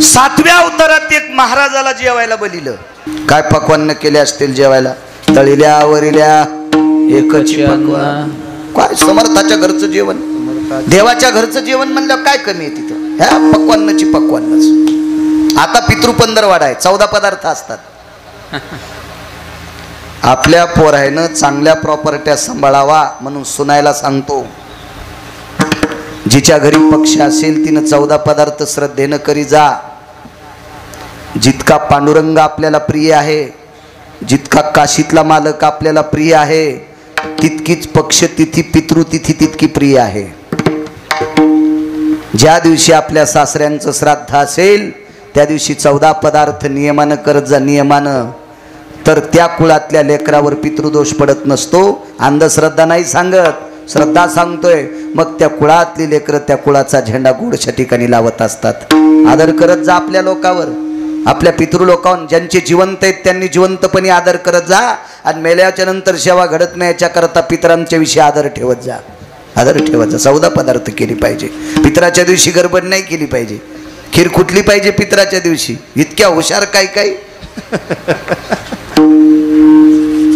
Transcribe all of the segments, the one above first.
7व्या अवतारात एक महाराजाला जेवायला बोलिलं. काय पक्वान्न केले असतील जेवायला? तळील्या वरिल्या एकच पक्वान. काय समर्थाच्या घरचं जेवण, देवाच्या घरचं जेवण म्हणलं काय कमी आहे तिथं? ह्या पक्वान्नाची पक्वान्नच. आता पितृपंधरवाडा आहे, 14 पदार्थ असतात. आपल्या पोरायनं चांगल्या प्रॉपर्ट्या सांभाळावा म्हणून सुनायला सांगतो, जिच्या घरी पक्ष असेल तिनं 14 पदार्थ श्रद्धेनं करी जा. जितका पांडुरंग आपल्याला प्रिय आहे, जितका काशीतला मालक आपल्याला प्रिय आहे, तितकीच पक्ष तिथी पितृतिथी तितकी प्रिय आहे. ज्या दिवशी आपल्या सासऱ्यांचं श्राद्ध असेल त्या दिवशी 14 पदार्थ नियमानं करत जा, नियमानं. तर त्या कुळातल्या लेकरावर पितृदोष पडत नसतो. अंधश्रद्धा नाही सांगत, श्रद्धा सांगतोय. मग त्या कुळातली लेकरं त्या कुळाचा झेंडा गोडच्या ठिकाणी लावत असतात. आदर करत जा आपल्या लोकावर, आपल्या पितृलोकांवर. ज्यांचे जिवंत आहेत त्यांनी जिवंतपणे आदर करत जा. आणि मेल्याच्या नंतर सेवा घडत नाही याच्याकरता पितरांच्या विषयी आदर ठेवत जा, आदर ठेवत जा. 14 पदार्थ केली पाहिजे. पितराच्या दिवशी गडबड नाही केली पाहिजे. खीर कुठली पाहिजे पितराच्या दिवशी? इतक्या हुशार काय काय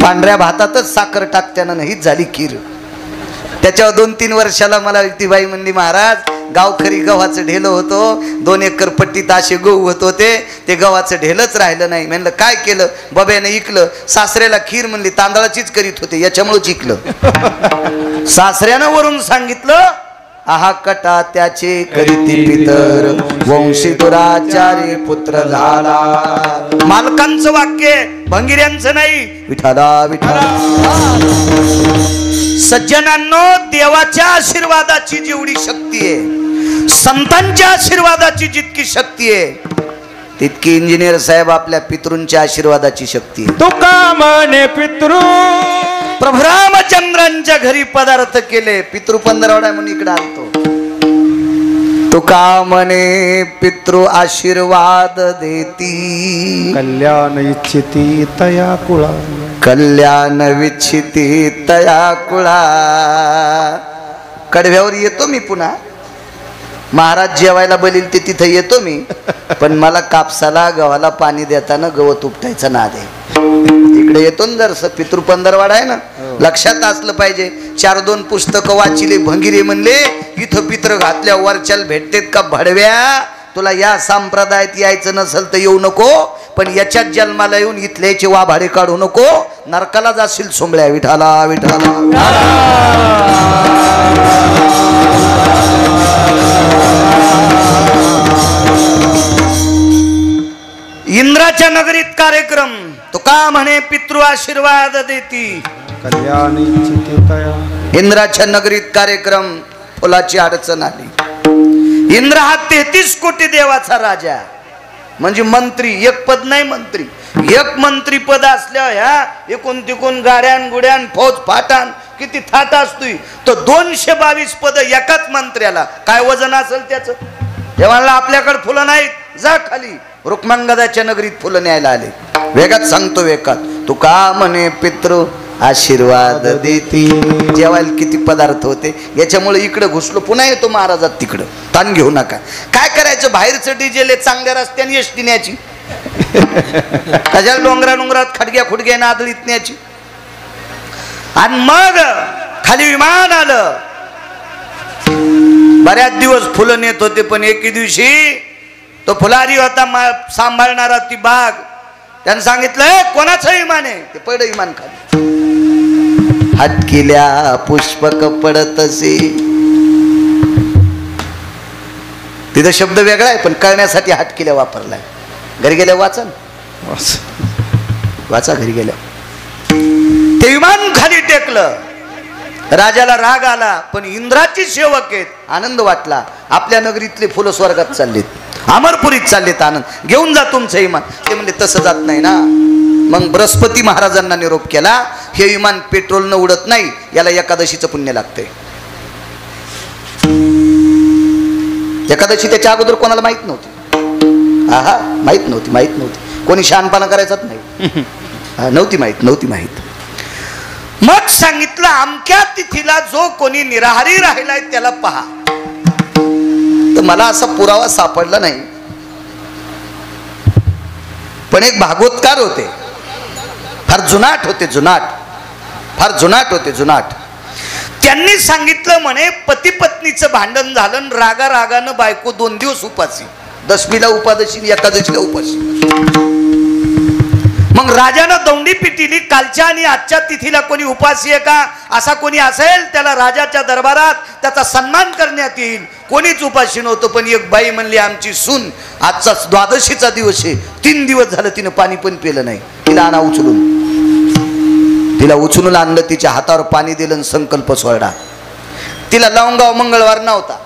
पांढऱ्या भातातच साखर टाकत्यानं हीच झाली खीर. त्याच्यावर 2-3 वर्षाला मला ती बाई म्हणली, महाराज गावखरी गव्हाचं ढेलं होतं, 2 एकर पट्टीत असे गहू होत होते, ते गव्हाचं ढेलच राहिलं नाही. म्हणलं काय केलं? बब्याने इकलं. सासऱ्याला खीर म्हणली तांदळाचीच करीत होते, याच्यामुळेच इकलं. सासऱ्यानं वरून सांगितलं, आहा कटा त्याचे करीती पितर, वंशी दुराचारी पुत्र झाला. मालकांचं वाक्य, भंगिऱ्यांचं नाही. विठाला विठाला. सज्जनांनो, देवाच्या आशीर्वादाची जेवढी शक्ती आहे, संतांच्या आशीर्वादाची जितकी शक्ती आहे, तितकी इंजिनियर साहेब आपल्या पितृंच्या आशीर्वादाची शक्ती आहे. तुका म्हणे पितृ, प्रभू रामचंद्रांच्या घरी पदार्थ केले. पितृपंधरवडा म्हणून इकडे आलतो. तुका म्हणे पितृ आशीर्वाद देती, कल्याण इच्छिती तया कुळा, कल्याण विच्छिती तया कुळा. कडव्यावर येतो मी पुन्हा. महाराज जेवायला बोलील ते तिथं येतो मी. पण मला कापसाला गव्हाला पाणी देताना गवत उपटायचं नाद आहे. इकडे येतो ना जर पितृपंधरवाडा आहे ना, लक्षात असलं पाहिजे. 4-2 पुस्तकं वाचिले, भंगिरे म्हणले इथं पित्र घातल्या वरच्याल भेटतेत का भडव्या? तुला या संप्रदायात यायचं नसेल तर येऊ नको, पण याच्यात जन्माला येऊन इथल्याचे वाभाडे काढू नको, नरकाला जाशील सोंगळ्या. विठाला विठाला. इंद्राच्या नगरीत कार्यक्रम. तुका म्हणे पितृ आशीर्वाद देती, कल्याण इच्छिती तया. इंद्राच्या नगरीत कार्यक्रम. फुलाची अडचण आली. इंद्र हा 33 कोटी देवाचा राजा, म्हणजे मंत्री. एक पद नाही मंत्री, एक मंत्री पद असल्या ह्या एकूण तिकून गाड्यान गुड्यान फौज फाटान किती थाट असतोय. तो 222 पद एकाच मंत्र्याला. काय वजन असेल त्याचं? देवाला आपल्याकडे फुलं नाहीत, जा खाली. रुक्मांगदाच्या नगरीत फुलं न्यायला आले. वेगात सांगतो वेगात. तुका म्हणे पितृ आशीर्वाद देती. जेवायला किती पदार्थ होते. याच्यामुळे इकडे घुसलो, पुन्हा येतो महाराजात तिकडं. ताण घेऊ नका. काय करायचं? बाहेरचं डिजेल चांगल्या रस्त्याने एसटी न्यायची, त्याच्या डोंगरात खडग्या खुडग्या नादळीत न्यायची. आणि मग खाली विमान आलं. बऱ्याच दिवस फुलं नेत होते, पण एके दिवशी तो फुलारी होता सांभाळणारा ती बाग, त्यानं सांगितलं कोणाचं विमान आहे? ते पड विमान खाली. हटकिल्या पुष्पक पडतसे. तिथं शब्द वेगळा आहे, पण कळण्यासाठी हटकिल्या वापरलाय. घरी गेल्या वाचा, वाचा घरी गेल्या. ते विमान खाली टेकलं. राजाला राग आला, पण इंद्राची सेवक आहेत. आनंद वाटला. आपल्या नगरीतले फुलं स्वर्गात चाललेत, अमरपुरीत चाललेत. आनंद घेऊन जा तुमचं विमान. ते म्हणले तसं जात नाही ना. मग बृहस्पती महाराजांना निरोप केला, हे विमान पेट्रोलनं उडत नाही, याला एकादशीचं पुण्य लागतंय. एकादशी त्याच्या अगोदर कोणाला माहित नव्हती. हा माहित नव्हती. कोणी शहाणपणा करायचाच नाही. नव्हती माहित. मग सांगितलं अमक्या तिथीला जो कोणी निराहारी राहिलाय त्याला पहा. तर मला असा पुरावा सापडला नाही. पण एक भागवतकार होते, फार जुनाट होते, फार जुनाट होते. त्यांनी सांगितलं म्हणे पती पत्नीचं भांडण झालं, रागा रागानं बायको 2 दिवस उपासी, दशमीला उपादशी, एकादशीला उपासी. मग राजानं दौंडी पिटिली, कालच्या आणि आजच्या तिथीला कोणी उपासी आहे का, असा कोणी असेल त्याला राजाच्या दरबारात त्याचा सन्मान करण्यात येईल. कोणीच उपाशी नव्हतं. पण एक बाई म्हणली आमची सून आजचा द्वादशीचा दिवस आहे, 3 दिवस झालं तिनं पाणी पण पिलं नाही. तिला आणा उचलून, तिला उचलून आणलं, तिच्या हातावर पाणी दिलं, संकल्प सोडा. तिला लावून मंगळवार नव्हता,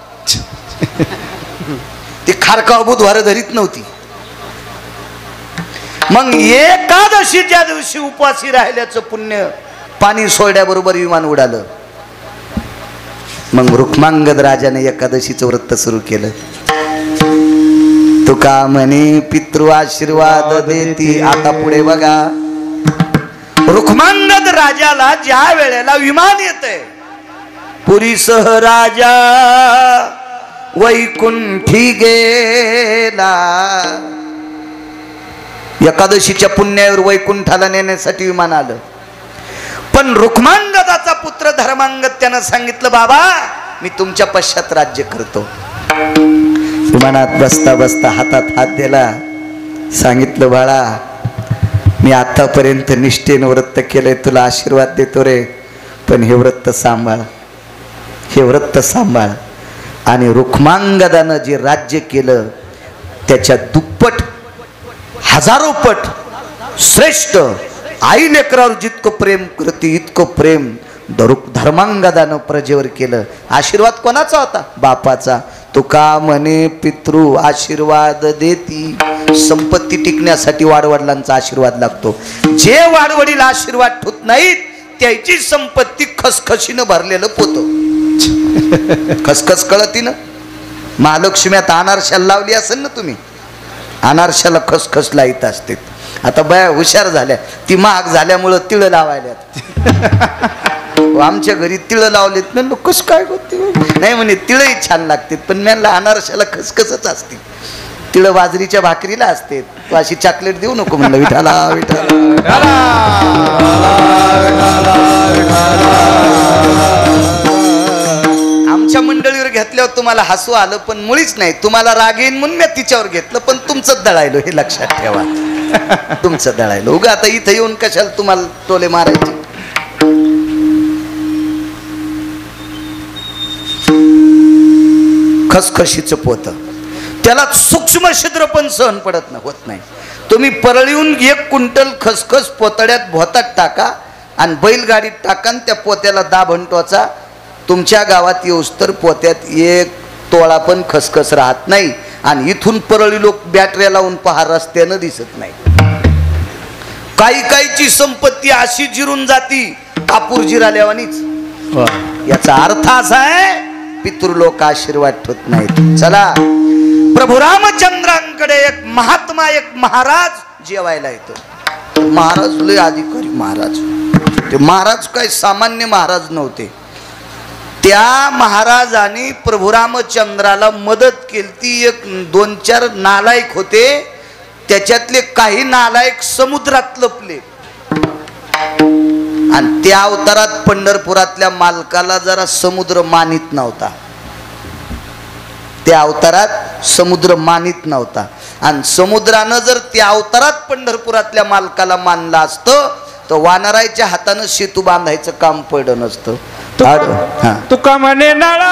ती खारकाव बुधवार धरीत नव्हती. मग एकादशीच्या दिवशी उपाशी राहिल्याचं पुण्य पाणी सोडल्याबरोबर विमान उडालं. मग रुक्मांगद राजाने एकादशीचं व्रत सुरू केलं. तुका म्हणे पितृ आशीर्वाद देती. आता पुढे बघा, रुक्मांगद राजाला ज्या वेळेला विमान येतंय, पुरीसह राजा वैकुंठी गेला. एकादशीच्या पुण्यावर वैकुंठाला नेण्यासाठी विमान आलं. पण रुक्मांगदाचा पुत्र धर्मांगद त्यानं सांगितलं, बाबा मी तुमच्या पश्चात राज्य करतो. विमानात बसता बसता हातात हात दिला, सांगितलं बाळा मी आतापर्यंत निष्ठेनं व्रत केलंय, तुला आशीर्वाद देतो रे, पण हे व्रत सांभाळ, हे व्रत सांभाळ. आणि रुक्मांगदानं जे राज्य केलं त्याच्या दुप्पट, हजारो पट श्रेष्ठ आई लेकरावर जितकं प्रेम करते इतकं प्रेम धर्मांगदानं प्रजेवर केलं. आशीर्वाद कोणाचा होता? बापाचा. तुका म्हणे पितृ आशीर्वाद देती. संपत्ती टिकण्यासाठी वाडवडिलांचा आशीर्वाद लागतो. जे वाडवडील आशीर्वाद ठेवत नाहीत त्याची संपत्ती खसखशीनं भरलेलं पोतं. खसखस कळतीनं महालक्ष्म्यात अनारशाला लावली असेल ना तुम्ही, अनारशाला खसखस लाईत असते. आता बाया हुशार झाल्या, ती महाग झाल्यामुळं तिळं लावायल्यात. आमच्या घरी तिळं लावलेत ना, कस काय होते नाही म्हणे, तिळही छान लागते, पण मला अनारशाला खसखसच असते. तिळं बाजरीच्या भाकरीला असते. तू अशी चॉकलेट देऊ नको म्हणलं. विठाला विठाला. आमच्या मंडळीवर घेतल्यावर तुम्हाला हसू आलं, पण मुळीच नाही. तुम्हाला राग येईन म्हणून मी तिच्यावर घेतलं, पण तुमचं दळायलो हे लक्षात ठेवा. तुमचं दळायलो. उगा आता इथं येऊन कशाला तुम्हाला टोले मारायचे. खसखशीचं पोत, त्याला सूक्ष्म छिद्र पण सहन पडत ना, होत नाही. तुम्ही परळीहून 1 क्विंटल खसखस पोतड्यात भोतात टाका आणि बैलगाडीत टाका, त्या पोत्याला दाभण टोचा. तुमच्या गावात येऊस तर पोत्यात 1 तोळा पण खसखस राहत नाही. आणि इथून परळी लोक बॅटऱ्या लावून पहा, रस्त्यानं दिसत नाही. काही काहीची संपत्ती अशी जिरून जाती कापूर जिराल्यावानीच. याचा अर्थ असा आहे पितृलोक आशीर्वाद ठेवत नाहीत. चला, प्रभू रामचंद्रांकडे एक महात्मा, एक महाराज जेवायला येतो. महाराज लय अधिकारी महाराज. ते महाराज काय सामान्य महाराज नव्हते. त्या महाराजांनी प्रभू रामचंद्राला मदत केली. एक 2-4 नालायक होते, त्याच्यातले काही नालायक समुद्रात लपले. आणि त्या अवतारात पंढरपुरातल्या मालकाला जरा समुद्र मानित नव्हता. त्या अवतारात समुद्र मानित नव्हता. आणि समुद्रानं जर त्या अवतारात पंढरपुरातल्या मालकाला मानलं असतं तर वानराच्या हातानं सेतू बांधायचं काम पडलं नसतं. तुका म्हणे नळ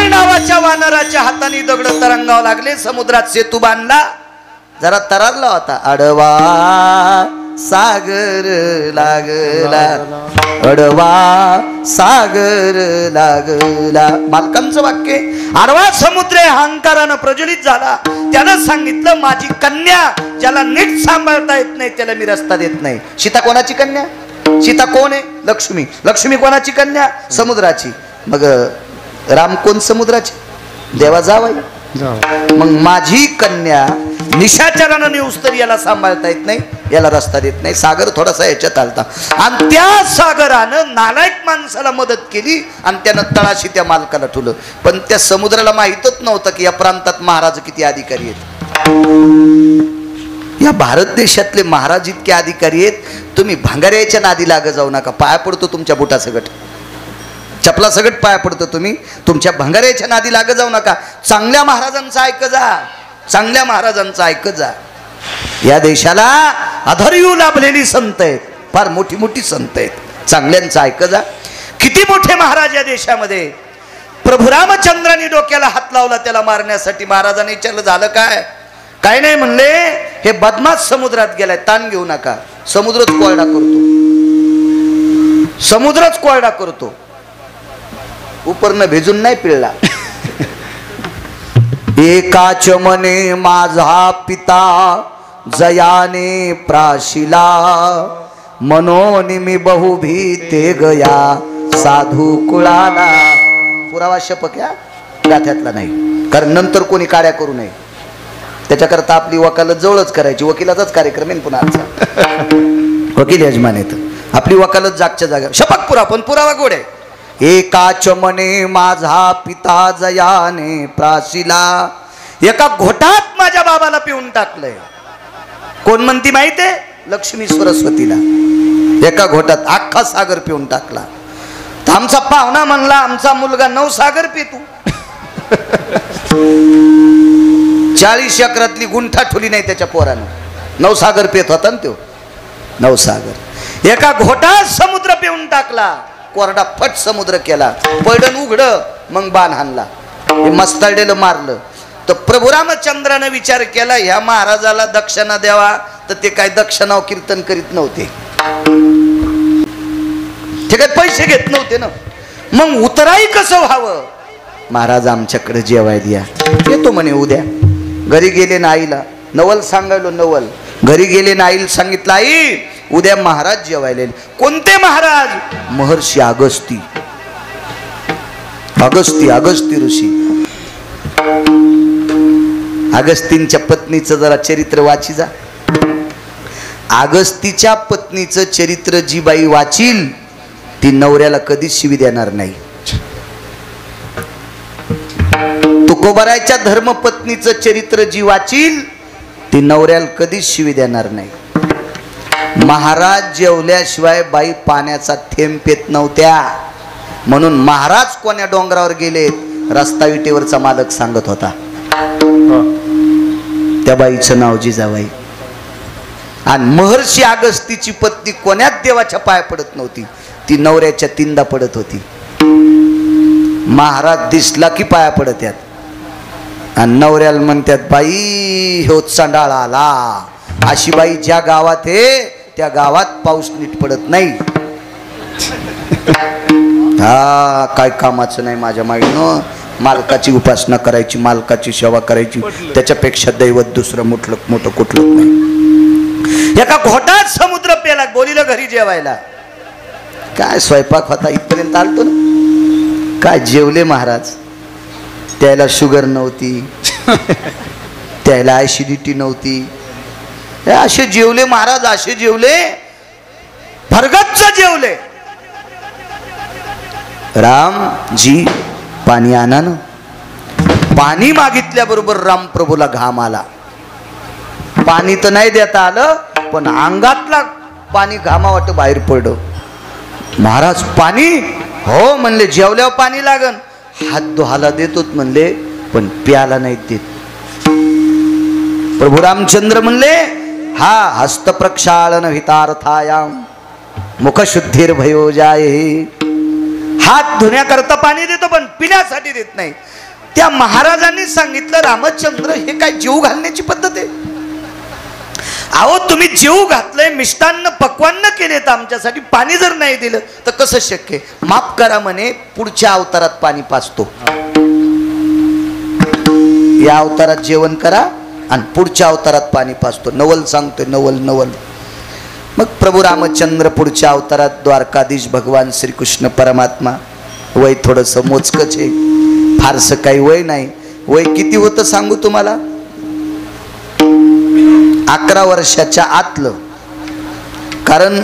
नावाच्या वानराच्या हाताने दगड तरंगावं लागले. समुद्रात सेतू बांधला, जरा तरारला होता. अडवा सागर लागला, अडवा सागर लागला. मालकांचं वाक्य. आडवा समुद्र अहंकारानं प्रज्वलित झाला. त्यानं सांगितलं माझी कन्या ज्याला नीट सांभाळता येत नाही त्याला मी रस्ता देत नाही. सीता कोणाची कन्या? सीता कोण आहे? लक्ष्मी. लक्ष्मी कोणाची कन्या? समुद्राची. मग राम कोण? समुद्राची. देवा जावाई. मग माझी कन्या निशाचरानं नेऊस तर याला सांभाळता येत नाही, याला रस्ता देत नाही. सागर थोडासा याच्यात आलता आणि त्या सागरानं नालायक माणसाला मदत केली आणि त्यानं तळाशी त्या मालकाला ठेवलं. पण त्या समुद्राला माहीतच नव्हतं की या प्रांतात महाराज किती अधिकारी आहेत. या भारत देशातले महाराज इतके अधिकारी आहेत, तुम्ही भांगाऱ्याच्या नादी लाग जाऊ नका. पाया पडतो तुमच्या बुटा सगट, चपला सगट पाया पडतो. तुम्ही तुमच्या भंगाऱ्याच्या नादी लाग जाऊ नका. चांगल्या महाराजांचं ऐक जा, चांगल्या महाराजांचं ऐक जा. या देशाला अधर्यू लाभलेली संत आहेत, फार मोठी मोठी संत आहेत, चांगल्यांचं ऐक जा. किती मोठे महाराज या देशामध्ये. प्रभू रामचंद्रांनी डोक्याला हात लावला त्याला मारण्यासाठी. महाराजांनी विचारलं झालं काय? काय नाही म्हणले, हे बदमाश समुद्रात गेलाय, ताण घेऊ नका. समुद्रच कोरडा करतो, समुद्रच कोरडा करतो. उपरनं भेजून नाही पिळला. एकाच मने माझा पिता जयाने प्राशिला, मनोनी मी बहुभीते गया साधू कुळाला. पुरावा शपक या गाथ्यातला नाही, कारण नंतर कोणी काड्या करू नये. त्याच्याकरता आपली वकालत जवळच करायची. वकिलाचाच कार्यक्रम आहे पुन्हा आजचा. वकील यजमान येत, आपली वकालत जागच्या जागा. शपक पुरा, पण पुरावा गोड आहे. एकाच मने माझा पिता जयाने प्राशिला, एका घोटात माझ्या बाबाला पिऊन टाकलंय. कोण म्हणती माहिती आहे? लक्ष्मी सरस्वतीला. एका घोटात अख्खा सागर पिऊन टाकला. तर आमचा पाहुणा म्हणला आमचा मुलगा 9 सागर पितो. 40 एकरातली गुंठा ठुली नाही त्याच्या पोरानं. 9 सागर पित होता ना तो. 9 सागर एका घोटात समुद्र पिऊन टाकला. कोरडा फट समुद्र केला. पडण उघड, मग बाण हाणला. हे मस्ताडेलं मारलं. तर प्रभू रामचंद्रानं विचार केला ह्या महाराजाला दक्षिणा द्यावा, तर ते काय दक्षिणाव कीर्तन करीत नव्हते, ते काय पैसे घेत नव्हते ना. मग उतराई कसं व्हावं? महाराज आमच्याकडे जेवायला या. येतो म्हणे उद्या. घरी गेले ना आईला, नवल सांगायलो नवल. घरी गेले ना आईला सांगितलं आई उद्या महाराज जेवायला. कोणते महाराज? महर्षी अगस्ती. अगस्ती अगस्ती ऋषी. अगस्तींच्या पत्नीचं जरा चरित्र वाची जा. अगस्तीच्या पत्नीचं चरित्र जी बाई वाचील ती नवऱ्याला कधीच शिवी देणार नाही. तुकोबारायच्या धर्मपत्नीचं चरित्र जी वाचील ती नवऱ्याला कधीच शिवी देणार नाही. महाराज जेवल्याशिवाय बाई पाण्याचा थेंब पेत नव्हत्या. म्हणून महाराज कोण्या डोंगरावर गेलेत रस्ता विटेवरचा मालक सांगत होता. त्या बाईचं नाव जिजाबाई. आणि महर्षी अगस्तीची पत्नी कोण्यात देवाच्या पाया पडत नव्हती, ती नवऱ्याच्या तीनदा पडत होती. महाराज दिसला की पाया पडत्यात. आणि नवऱ्याला म्हणतात बाई हो चांडाळ आला. अशी बाई ज्या गावात आहे त्या गावात पाऊस नीट पडत नाही. हा काय कामाचं नाही माझ्या माईनं. मालकाची उपासना करायची, मालकाची सेवा करायची, त्याच्यापेक्षा दैवत दुसरं मोठं कुठलं नाही. एका घोटात समुद्र पेला. बोलिलं घरी जेवायला. काय स्वयंपाक होता इथपर्यंत आलतो ना. काय जेवले महाराज. त्याला शुगर नव्हती, त्याला ऍसिडिटी नव्हती. असे जेवले महाराज, असे जेवले, भरगच्च जेवले. रामजी पाणी आणा ना. पाणी मागितल्याबरोबर राम प्रभूला घाम आला. पाणी तर नाही देता आलं, पण अंगातला पाणी घामावाट बाहेर पडलं. महाराज पाणी? हो म्हणले. जेवल्यावर पाणी लागन. हात धुहाला देतोत म्हणले, पण प्याला नाही देत. प्रभू रामचंद्र म्हणले हा हस्त प्रक्षालन हितार्थायाम मुखशुद्धीर भयो जाये. हात धुण्याकरता पाणी देतो पण पिण्यासाठी देत नाही. त्या महाराजांनी सांगितलं रामचंद्र हे काय जीव घालण्याची पद्धत आहे? अहो तुम्ही जीव घातलंय, मिष्टान्न पक्वान्न केलेत आमच्यासाठी, पाणी जर नाही दिलं तर कसं शक्य? माफ करा म्हणे, पुढच्या अवतारात पाणी पाजतो. या अवतारात जेवण करा आणि पुढच्या अवतारात पाणी पाजतो. नवल सांगतोय, नवल नवल. मग प्रभू रामचंद्र पुढच्या अवतारात द्वारकाधीश भगवान श्रीकृष्ण परमात्मा. वय थोडंसं मोजकच आहे, फारसं काही वय नाही. वय किती होतं सांगू तुम्हाला? 11 वर्षाच्या आतलं. कारण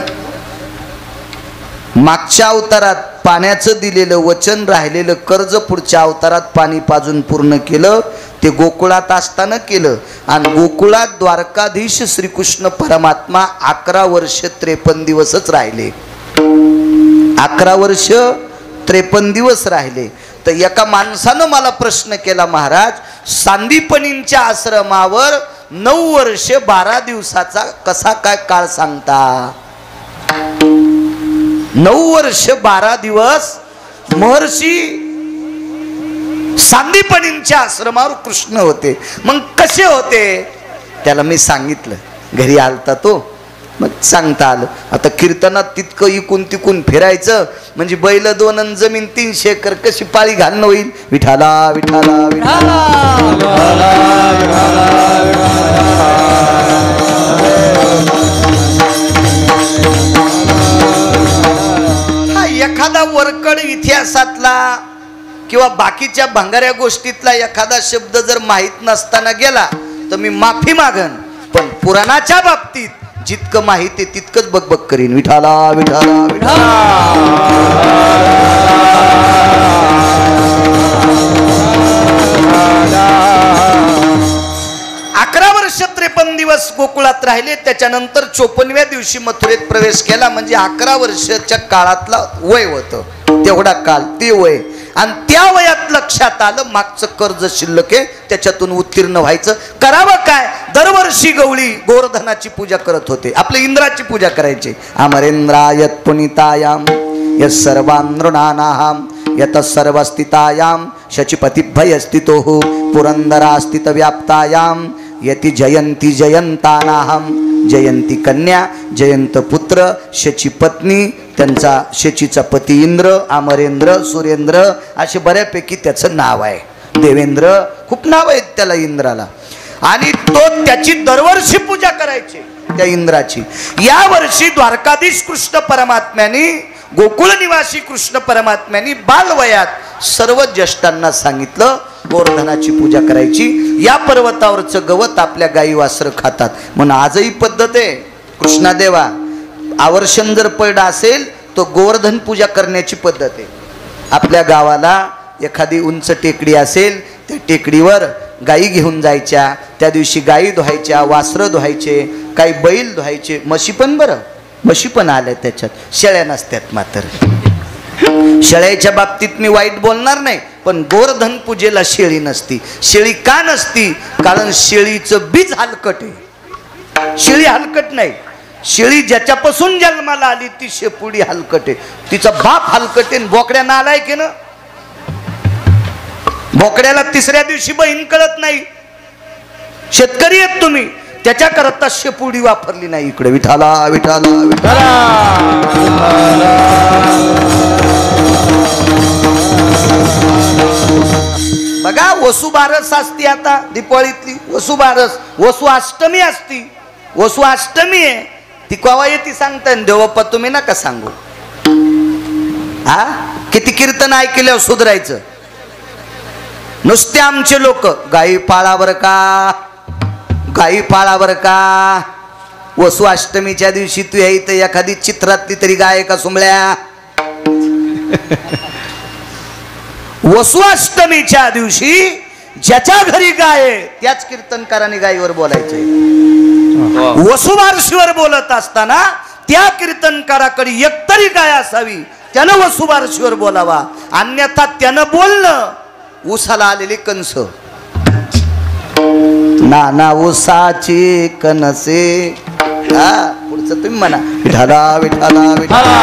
मागच्या अवतारात पाण्याचं दिलेलं वचन, राहिलेलं कर्ज पुढच्या अवतारात पाणी पाजून पूर्ण केलं. ते गोकुळात असताना केलं. आणि गोकुळात द्वारकाधीश श्रीकृष्ण परमात्मा 11 वर्ष 53 दिवसच राहिले. 11 वर्ष 53 दिवस राहिले. तर एका माणसानं मला प्रश्न केला, महाराज सांदीपनींच्या आश्रमावर 9 वर्ष 12 दिवसाचा कसा काय काळ सांगता? 9 वर्ष 12 दिवस महर्षी सांदीपनींच्या आश्रमावर कृष्ण होते. मग कसे होते त्याला मी सांगितलं. घरी आलता तो, मग सांगता आलं. आता कीर्तनात तितकं इकून तिकून फिरायचं म्हणजे बैल 2 आणि जमीन 300 एकर कशी पाळी घालणं होईल. विठाला विठाला विठाला. हा एखादा वरकड इतिहासातला किंवा बाकीच्या भंगाऱ्या गोष्टीतला एखादा शब्द जर माहीत नसताना गेला तर मी माफी मागन. पण पुराणाच्या बाबतीत जितकं माहिती आहे तितकंच बकबक करीन. विठाला विठाला विठाला. 11 वर्ष 53 दिवस गोकुळात राहिले. त्याच्यानंतर 54व्या दिवशी मथुरेत प्रवेश केला. म्हणजे 11 वर्षाच्या काळातला वय होतं. तेवढा काळ ते वय. आणि त्या वयात लक्षात आलं मागचं कर्ज शिल्लक आहे, त्याच्यातून उत्तीर्ण व्हायचं. करावं काय? दरवर्षी गवळी गोवर्धनाची पूजा करत होते. आपल्या इंद्राची पूजा करायची. अमरेंद्रायत पुनितायाम यत् सर्वान् नृणानां यतः सर्वस्थितायां शचीपतिभय स्थितो पुरंदरा स्थित व्याप्तायां यति जयंती जयंतानाहं. जयंती कन्या, जयंत पुत्र, शची पत्नी, त्यांचा शचीचा पती इंद्र, अमरेंद्र, सुरेंद्र असे बऱ्यापैकी त्याचं नाव आहे. देवेंद्र खूप नाव आहेत त्याला इंद्राला. आणि तो त्याची दरवर्षी पूजा करायची त्या इंद्राची. या वर्षी द्वारकाधीश कृष्ण परमात्म्याने, गोकुळ निवासी कृष्ण परमात्म्याने बालवयात सर्व ज्येष्ठांना सांगितलं गोवर्धनाची पूजा करायची. या पर्वतावरचं गवत आपल्या गायी वासरं खातात म्हणून आजही पद्धत आहे. कृष्णादेवा आवर्षण जर पडला असेल तो गोवर्धन पूजा करण्याची पद्धत आहे. आपल्या गावाला एखादी उंच टेकडी असेल त्या टेकडीवर गायी घेऊन जायच्या. त्या दिवशी गायी धुवायच्या, वासरं धुवायचे, काही बैल धुवायचे, म्हशी पण. बरं म्हशी पण आल्या त्याच्यात, शेळ्या नसत्यात. मात्र शेळ्याच्या बाबतीत मी वाईट बोलणार नाही, पण गोवर्धन पूजेला शेळी नसती. शेळी का नसती? कारण शेळीचं बीज हलकट आहे. शेळी हलकट नाही. शेळी ज्याच्यापासून जन्माला आली ती शेपुडी हलकट आहे. तिचा बाप हलकट आहे. बोकड्या नालाय की ना, बोकड्याला 3ऱ्या दिवशी बहीण कळत नाही. शेतकरी आहेत तुम्ही, त्याच्याकरता शेपुडी वापरली नाही. इकडे विठाला विठाला विठाला. बघा वसुबारस असती. आता दीपावळीतली वसुबारस, वसु अष्टमी असती. वसु अष्टमी आहे ती केव्हा येते सांगता देवप्पा तुम्ही नका सांगू. हा किती कीर्तन ऐकल्यावर सुधारायचं. नुसते आमचे लोक गाई पाळा बर का, गाई पाळा बर का. वसु अष्टमीच्या दिवशी तू इथं एखादी चित्रातली तरी गाय का सुंबळ्या. वसु अष्टमीच्या दिवशी ज्याच्या घरी गाय त्याच कीर्तनकाराने गायीवर बोलायचंय. वसुबारशीवर बोलत असताना त्या कीर्तनकाराकडे एकतरी गाय असावी, त्यानं वसुबारशीवर बोलावा. अन्यथा त्यानं बोलणं उसाला आलेले कंस. नाना उसाचे कनसे. हा पुढचं तुम्ही म्हणा विठाला विठाला विठाला.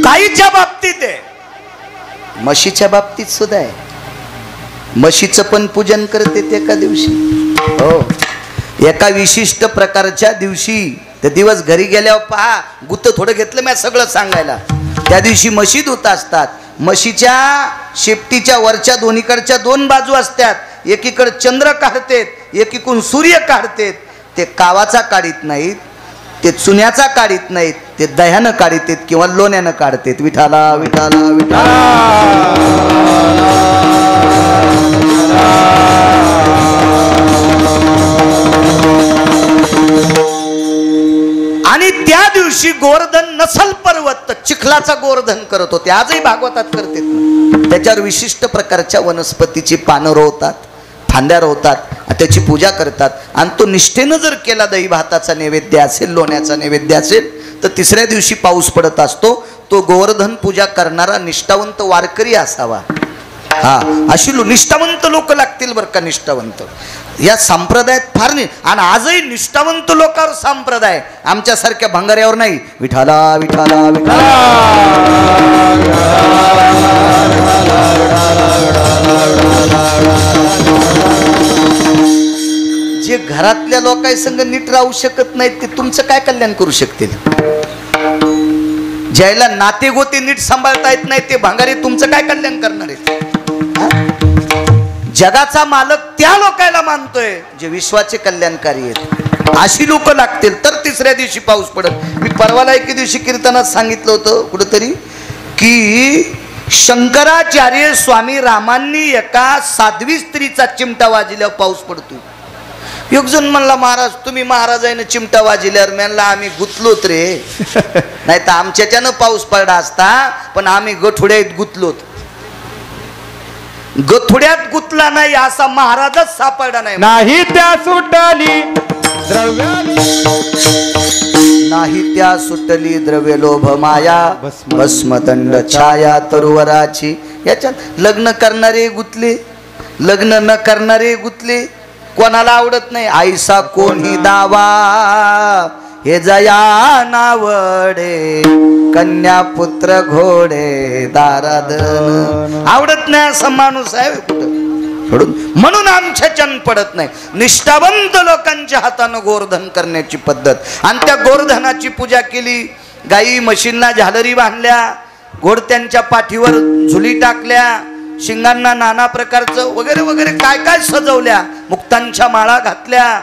गाईच्या बाबतीत आहे, म्हशीच्या बाबतीत सुद्धा आहे. म्हशीचं पण पूजन करते ते एका दिवशी. हो एका विशिष्ट प्रकारच्या दिवशी. ते दिवस घरी गेल्यावर पहा, गुत्त थोडं घेतलं मी सगळं सांगायला. त्या दिवशी म्हशी धुत असतात. म्हशीच्या शेपटीच्या वरच्या दोन्हीकडच्या 2 बाजू असतात. एकीकडे चंद्र काढतेत, एकीकडून सूर्य काढतेत. ते कावाचा काढीत नाहीत, ते चुन्याचा काढीत नाहीत, ते दह्यानं काढतेत किंवा लोण्यानं काढतेत. विठाला विठाला विठाला. दिवशी गोवर्धन नसल पर्वत चिखलाचा गोवर्धन करत होते, आजही भागवतात करते. त्याच्यावर विशिष्ट प्रकारच्या वनस्पतीची पानं रोवतात, फांद्या रोवतात, त्याची पूजा करतात. आणि तो निष्ठेनं जर केला, दही भाताचा नैवेद्य असेल, लोण्याचा नैवेद्य असेल, तर तिसऱ्या दिवशी पाऊस पडत असतो. तो गोवर्धन पूजा करणारा निष्ठावंत वारकरी असावा. हा, अशी निष्ठावंत लोक लागतील बरं का. निष्ठावंत या संप्रदायात फार नाही. आणि आजही निष्ठावंत लोकांवर संप्रदाय, आमच्यासारख्या भंगाऱ्यावर नाही. विठाला विठाला विठाला. जे घरातल्या लोकांसंग नीट राहू शकत नाहीत, ते तुमचं काय कल्याण करू शकतील? ज्याला नाते गोते नीट सांभाळता येत नाही, ते भंगारी तुमचं काय कल्याण करणार आहेत? जगाचा मालक त्या लोकांना मानतोय जे विश्वाचे कल्याणकारी आहेत. अशी लोक लागतील तर तिसऱ्या दिवशी पाऊस पडत. मी परवाला एके दिवशी कीर्तनात सांगितलं होतं कुठेतरी की शंकराचार्य स्वामी रामांनी एका साध्वी स्त्रीचा चिमटा वाजल्यावर पाऊस पडतो. एक जण म्हणला, महाराज तुम्ही महाराजांनी चिमटा वाजल्यावर. म्हणला आम्ही गुतलोत रे, नाही तर आमच्याच्यानं पाऊस पडला असता, पण आम्ही गठुड्यात गुतलोत. गठुड्यात गुतला नाही असा महाराजच सापडला नाही. नाही त्या सुटली नाही त्या सुटली द्रव्य लोभ माया, भस्मदंड छाया तरुवराची. याच्यात लग्न करणारे गुतले, लग्न न करणारे गुतले. कोणाला आवडत नाही आईसा कोणी दावा, हे जया नावडे कन्या पुत्र घोडे दाराधन. आवडत नाही असा माणूस आहे कुठं सोडून. म्हणून आमच्या चन पडत नाही. निष्ठावंत लोकांच्या हातानं गोवर्धन करण्याची पद्धत. आणि त्या गोवर्धनाची पूजा केली. गाई म्हशींना झालरी बांधल्या, घोडत्यांच्या पाठीवर झुली टाकल्या, शिंगांना नाना प्रकारचं वगैरे वगैरे काय काय सजवल्या, मुक्तांच्या माळा घातल्या.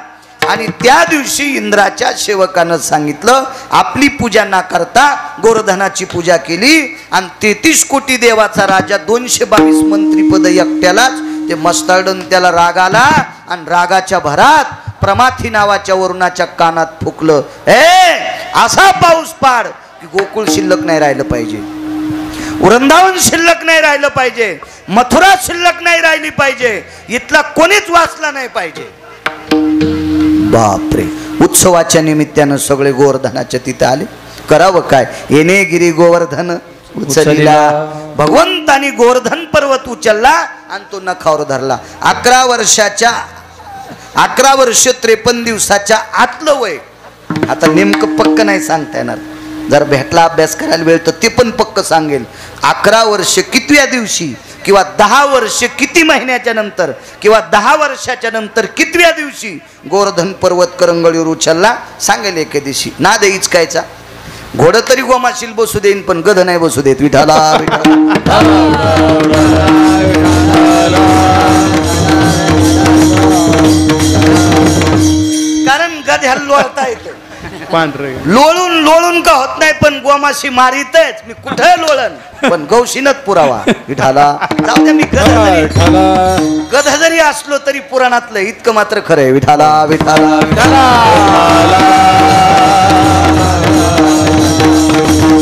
आणि त्या दिवशी इंद्राच्या सेवकानं सांगितलं, आपली पूजा न करता गोवर्धनाची पूजा केली. आणि 33 कोटी देवाचा राजा 222 मंत्रीपद एकट्यालाच. ते मस्ताडून त्याला राग आला आणि रागाच्या भरात प्रमाथी नावाच्या वरुणाच्या कानात फुकलं, असा पाऊस पाड की गोकुळ शिल्लक नाही राहिलं पाहिजे, वृंदावन शिल्लक नाही राहिलं पाहिजे, मथुरा शिल्लक नाही राहिली पाहिजे, इथला कोणीच वाचला नाही पाहिजे. बापरे. उत्सवाच्या निमित्तानं सगळे गोवर्धनाच्या तिथे आले. करावं काय, येणे गिरी गोवर्धन उचलला. भगवंतानी गोवर्धन पर्वत उचलला आणि तो नखावर धरला. 11 वर्ष 53 दिवसाच्या आतलं वय. आता नेमकं पक्क नाही सांगता येणार, जर भेटला अभ्यास करायला वेळ तर ते पण पक्क सांगेल. 11 वर्ष कितव्या दिवशी, किंवा 10 वर्ष किती महिन्याच्या नंतर, किंवा 10 वर्षाच्या नंतर कितव्या दिवशी गोवर्धन पर्वत करंगळीवर उचलला सांगेल एके दिवशी. ना देईच कायचा. घोडं तरी गोमाशील बसू देईन, पण गध नाही बसू देत. विठाला कारण गध्याला लोळता येतं. लोळून लोळून का होत नाही, पण गोमाशी मारितच. मी कुठे लोळन, पण गौशीनच पुरावा. विठाला जाऊ द्या. मी गध जरी असलो तरी पुराणातलं इतकं मात्र खरं आहे. विठाला विठाला विठाला.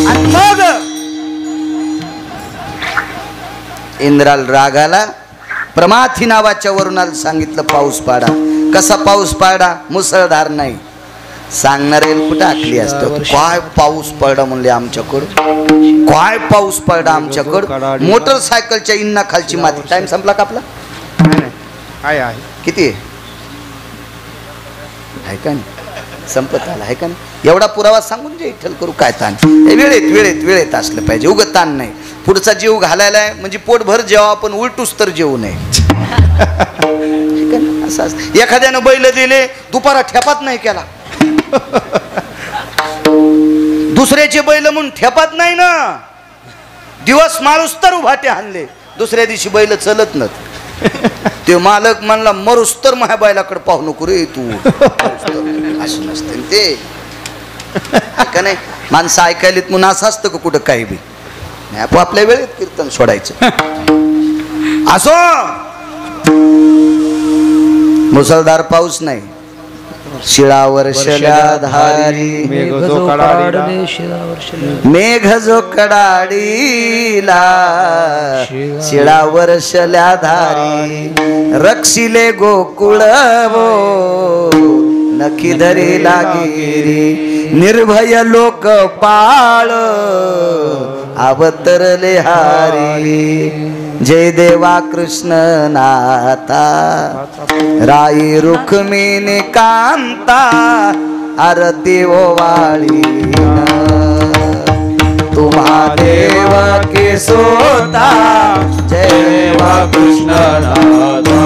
आणि मग इंद्राला राग आला. प्रमाथी नावाच्या वरुणाला सांगितलं पाऊस पाडा. कसा पाऊस पाडा? मुसळधार नाही. सांगणारे कुठं आखली असतं. काय पाऊस पडला म्हणले आमच्याकडं, काय पाऊस पडला आमच्याकडं. मोटरसायकलच्या इंना खालची माती. टाइम संपला का आपला? किती आहे का नाही? संपत आला आहे का नाही? एवढा पुरावा सांगून जे इठ्ठल करू काय ताण. वेळेत वेळेत वेळेत असलं पाहिजे. उगत ताण नाही. पुढचा जीव घालायला आहे म्हणजे पोटभर जेव्हा आपण उलटूस तर जेवू नये. असं एखाद्यानं बैल दिले, दुपारा ठेपात नाही केला. दुसऱ्याचे बैल म्हणून ठेपात नाही ना. दिवस माणूस तर उभाटे आणले, दुसऱ्या दिवशी बैल चलत नत. ते मालक म्हणला, मरुस तर माझ्या बैलाकडे पाहू नको रे तू. असं नसते ते का नाही. माणसं ऐकायलीत म्हणून असं असतं का कुठं काही बी नाही. आपण आपल्या वेळेत कीर्तन सोडायचं. असो मुसळधार पाऊस नाही. शिळावर शल्या धारी मेघ जो कडाडले मेघ जो कडाडीला शिळावर शल्या धारी रक्षिले गोकुळ वो नखी धरी लागिरी निर्भय लोक पाळ अवतरले हारी जय देवा कृष्ण नाथा राई रुक्मिणी कांता आरती ओवाळी तुम्हा देव के सोता जय देवा कृष्ण नाथा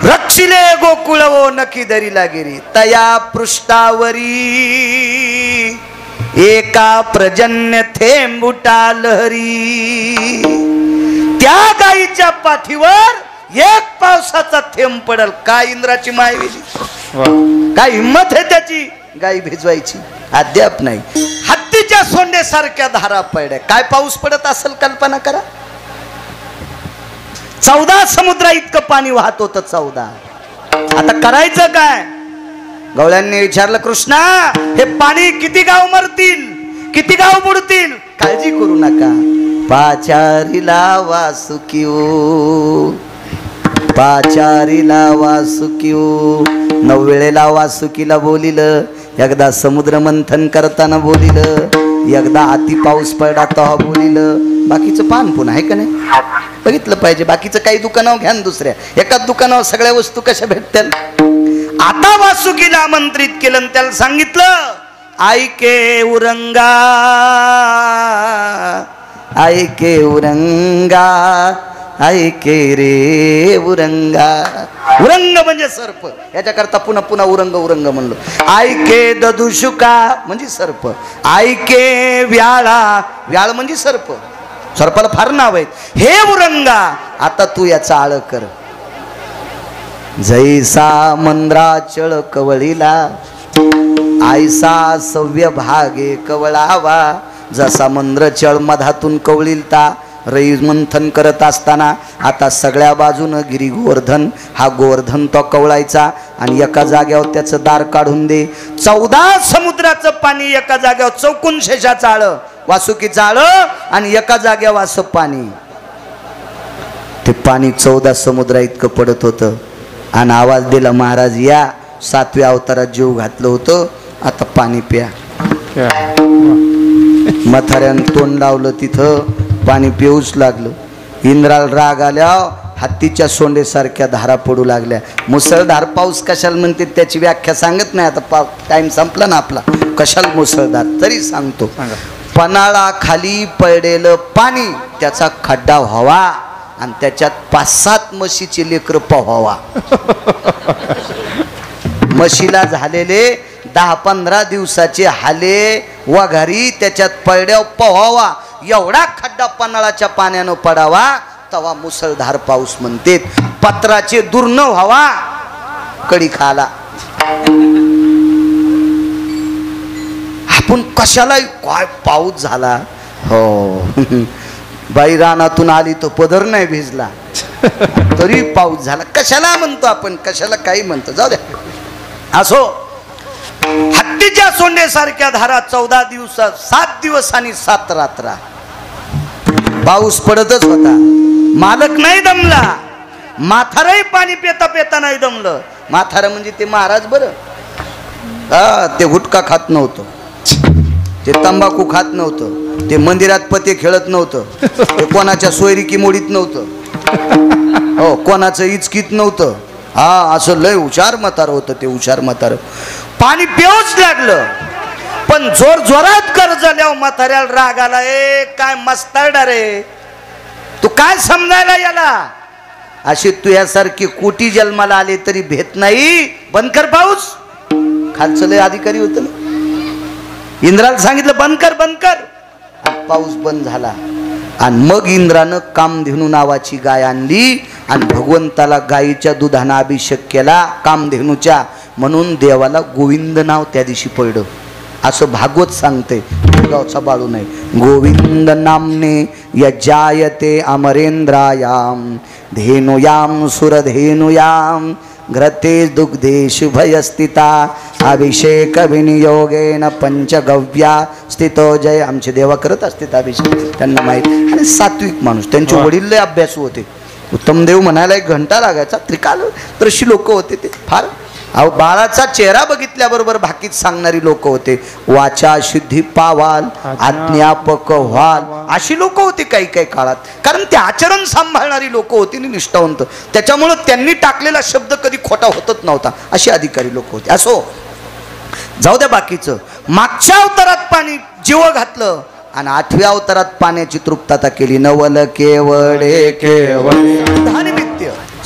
रक्षिले गोकुळ वो नखी धरी लागिरी तया पृष्ठावरी एका प्रजन्य थेंबुटा लहरी त्या गाईच्या पाठीवर एक पावसाचा थेंब पडल. काय इंद्राची मायवेली, काय हिम्मत आहे त्याची गाई भिजवायची. अद्याप नाही. हत्तीच्या सोंडेसारख्या धारा पडल्या. काय पाऊस पडत असेल कल्पना करा. 14 समुद्रा इतकं पाणी वाहत होतं. 14. आता करायचं काय. गवळ्यांनी विचारलं कृष्णा हे पाणी किती गाव मरतील, किती गाव बुडतील. काळजी करू नका. पाचारीला वासुकिओ पाचारीला वासुकिओ 9 वेळेला वासुकीला बोलिलं. एकदा समुद्र मंथन करताना बोलिलं, एकदा अति पाऊस पडला तेव्हा बोलिलं. बाकीचं पान पुन्हा आहे का नाही बघितलं पाहिजे. बाकीचं काही दुकानावर घ्या दुसऱ्या एकाच दुकानावर सगळ्या वस्तू कशा भेटतील. आता वासुकीला आमंत्रित केलं आणि त्याला सांगितलं ऐके उरंगा ऐके उरंगा ऐके रे उरंगा. उरंग म्हणजे सर्प. याच्याकरता पुन्हा पुन्हा उरंग उरंग म्हणलो. ऐके ददुशुका म्हणजे सर्प. ऐके व्याळा व्याळ म्हणजे सर्प. सर्पाला फार नाव आहेत. हे उरंगा आता तू याचा आळ कर. जैसा मंद्राचळ कवळीला आयसा सव्य भागे कवळावा. जसा मंद्रचळ मधातून कवळीलता रई मंथन करत असताना आता सगळ्या बाजूनं गिरी गोवर्धन हा गोवर्धन तो कवळायचा आणि एका जाग्यावर त्याचं दार काढून दे. 14 समुद्राचं पाणी एका जाग्यावर चौकून शेषाचं आळ वासुकीचं आळ आणि एका जाग्यावर असं पाणी. ते पाणी 14 समुद्रा इतकं पडत होतं आणि आवाज दिला महाराज या 7व्या अवतारात जीव घातलं होतं आता पाणी प्या. म्हाताऱ्यानं तोंड लावलं तिथं पाणी पिऊच लागलं. इंद्राला राग आल्या हत्तीच्या सोंडेसारख्या धारा पडू लागल्या. मुसळधार पाऊस कशाला म्हणते त्याची व्याख्या सांगत नाही. आता टाइम संपला ना आपला. कशाला मुसळधार तरी सांगतो. पन्हाळा खाली पडलेलं पाणी त्याचा खड्डा व्हावा आणि त्याच्यात 5-7 म्हशीचे लेकर पोहावा. म्हशीला झालेले 10-15 दिवसाचे हाले वघारी त्याच्यात पडड्या पोहावा. एवढा खड्डा पन्हाळाच्या पाण्यानं पडावा तवा मुसळधार पाऊस म्हणते. पत्राचे दूर न व्हावा कडी खाला. आपण कशाला काय पाऊस झाला हो. बाई रानातून आली तो पदर नाही भिजला तरी पाऊस झाला. कशाला म्हणतो आपण, कशाला काही म्हणतो. जाऊ द्या. असो हत्तीच्या सोंडेसारख्या धारा 14 दिवसात 7 दिवस आणि 7 रात्रा पाऊस पडतच होता. मालक नाही दमला. म्हातारही पाणी पेता पेता नाही दमलं. म्हातारं म्हणजे ते महाराज बरं. ते गुटखा खात नव्हतं, ते तंबाखू खात नव्हतं, ते मंदिरात पते खेळत नव्हतं, ते कोणाच्या सोयरिकी मोडीत नव्हतं हो, कोणाचं इचकीत नव्हतं. हा असं लय हुशार म्हातारं होतं ते. हुशार म्हातारं पाणी पिऊच लागलं. पण जोर जोरात कर्ज झाल्यावर म्हाताऱ्याला राग आला. ए काय मस्ताडा रे तू, काय समजायला याला. अशी तू यासारखी कोटी जन्माला आले तरी भेट नाही. बंद कर पाऊस. खालचं लय अधिकारी होतं ना. इंद्राला सांगितलं बंद कर बंद कर. पाऊस बंद झाला. आणि मग इंद्रानं कामधेनू नावाची गाय आणली आणि भगवंताला गायीच्या दुधानं अभिषेक केला कामधेनूच्या. म्हणून देवाला गोविंद नाव त्या दिवशी पडलं असं भागवत सांगते. गावचा बाळू नाही. गोविंद नामने यजायते अमरेंद्रायाम धेनुयाम सुरधेनुयाम घ्रते दुग्धे शुभयस्थिता अभिषेक विनियोगेन पंचगव्या स्थितो जय. आमचे देवा करत असतात अभिषेक, त्यांना माहीत. आणि सात्विक माणूस, त्यांचे वडील लय अभ्यासू होते. उत्तम देव म्हणायला 1 घंटा लागायचा. त्रिकालदर्शी लोक होते ते फार. अहो बाळाचा चेहरा बघितल्याबरोबर भाकीत सांगणारी लोक होते. वाचा शुद्धी पावाल अज्ञापक व्हाल अशी लोक होती काही काही काळात. कारण ते आचरण सांभाळणारी लोक होती आणि निष्ठावंत. त्याच्यामुळं त्यांनी टाकलेला शब्द कधी खोटा होतच नव्हता. अशी अधिकारी लोक होते. असो, जाऊ द्या बाकीचं. मागच्या अवतारात पाणी जीव घातलं आणि 8व्या अवतारात पाण्याची तृप्तता केली. नवल केवळे केवळ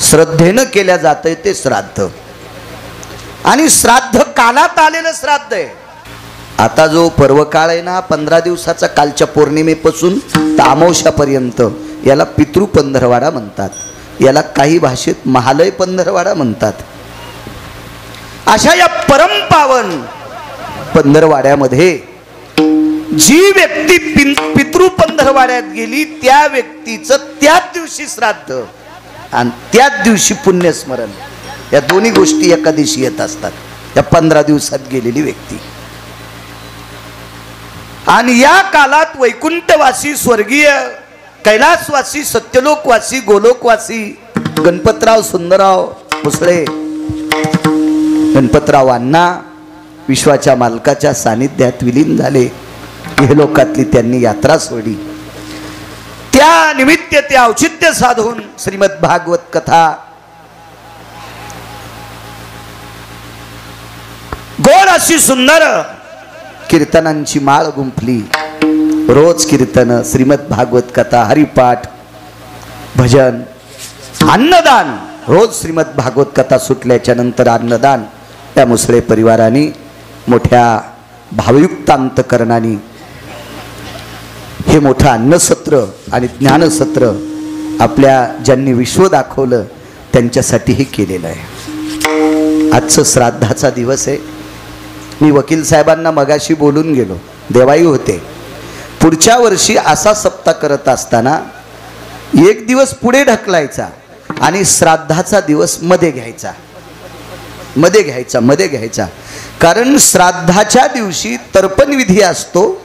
श्रद्धेनं केल्या जातंय ते श्राद्ध. आणि श्राद्ध कालात आलेलं श्राद्ध आहे. आता जो पर्व काळ आहे ना 15 दिवसाचा, कालच्या पौर्णिमेपासून तर अमावस्यापर्यंत, याला पितृ पंधरवाडा म्हणतात. याला काही भाषेत महालय पंधरवाडा म्हणतात. अशा या परमपावन पंधरवाड्यामध्ये जी व्यक्ती पितृ पंधरवाड्यात गेली त्या व्यक्तीचं त्याच दिवशी श्राद्ध आणि त्याच दिवशी पुण्यस्मरण, या दोन्ही गोष्टी एका दिवशी येत असतात. या 15 दिवसात गेलेली व्यक्ती. आणि या कालात वैकुंठवासी, स्वर्गीय कैलासवासी, सत्यलोकवासी, गोलोकवासी गणपतराव सुंदरराव भोसले, गणपतराव अण्णा विश्वाच्या मालकाच्या सानिध्यात विलीन झाले. हे लोकातली त्यांनी यात्रा सोडली. त्या निमित्त ते औचित्य साधून श्रीमद भागवत कथा, गोड अशी सुंदर कीर्तनांची माळ गुंफली. रोज कीर्तन, श्रीमद भागवत कथा, हरिपाठ, भजन, अन्नदान. रोज श्रीमद भागवत कथा सुटल्याच्या नंतर अन्नदान. त्या मुसळे परिवाराने मोठ्या भावयुक्त अंतकरणाने हे मोठं अन्नसत्र आणि ज्ञानसत्र आपल्या ज्यांनी विश्व दाखवलं त्यांच्यासाठी हे केलेलं आहे. आजचं श्राद्धाचा दिवस आहे. मी वकील साहेबांना मगाशी बोलून गेलो, देवाई होते. पुढच्या वर्षी असा सप्ताह करत असताना 1 दिवस पुढे ढकलायचा आणि श्राद्धाचा दिवस मध्ये घ्यायचा. कारण श्राद्धाच्या दिवशी तर्पण विधी असतो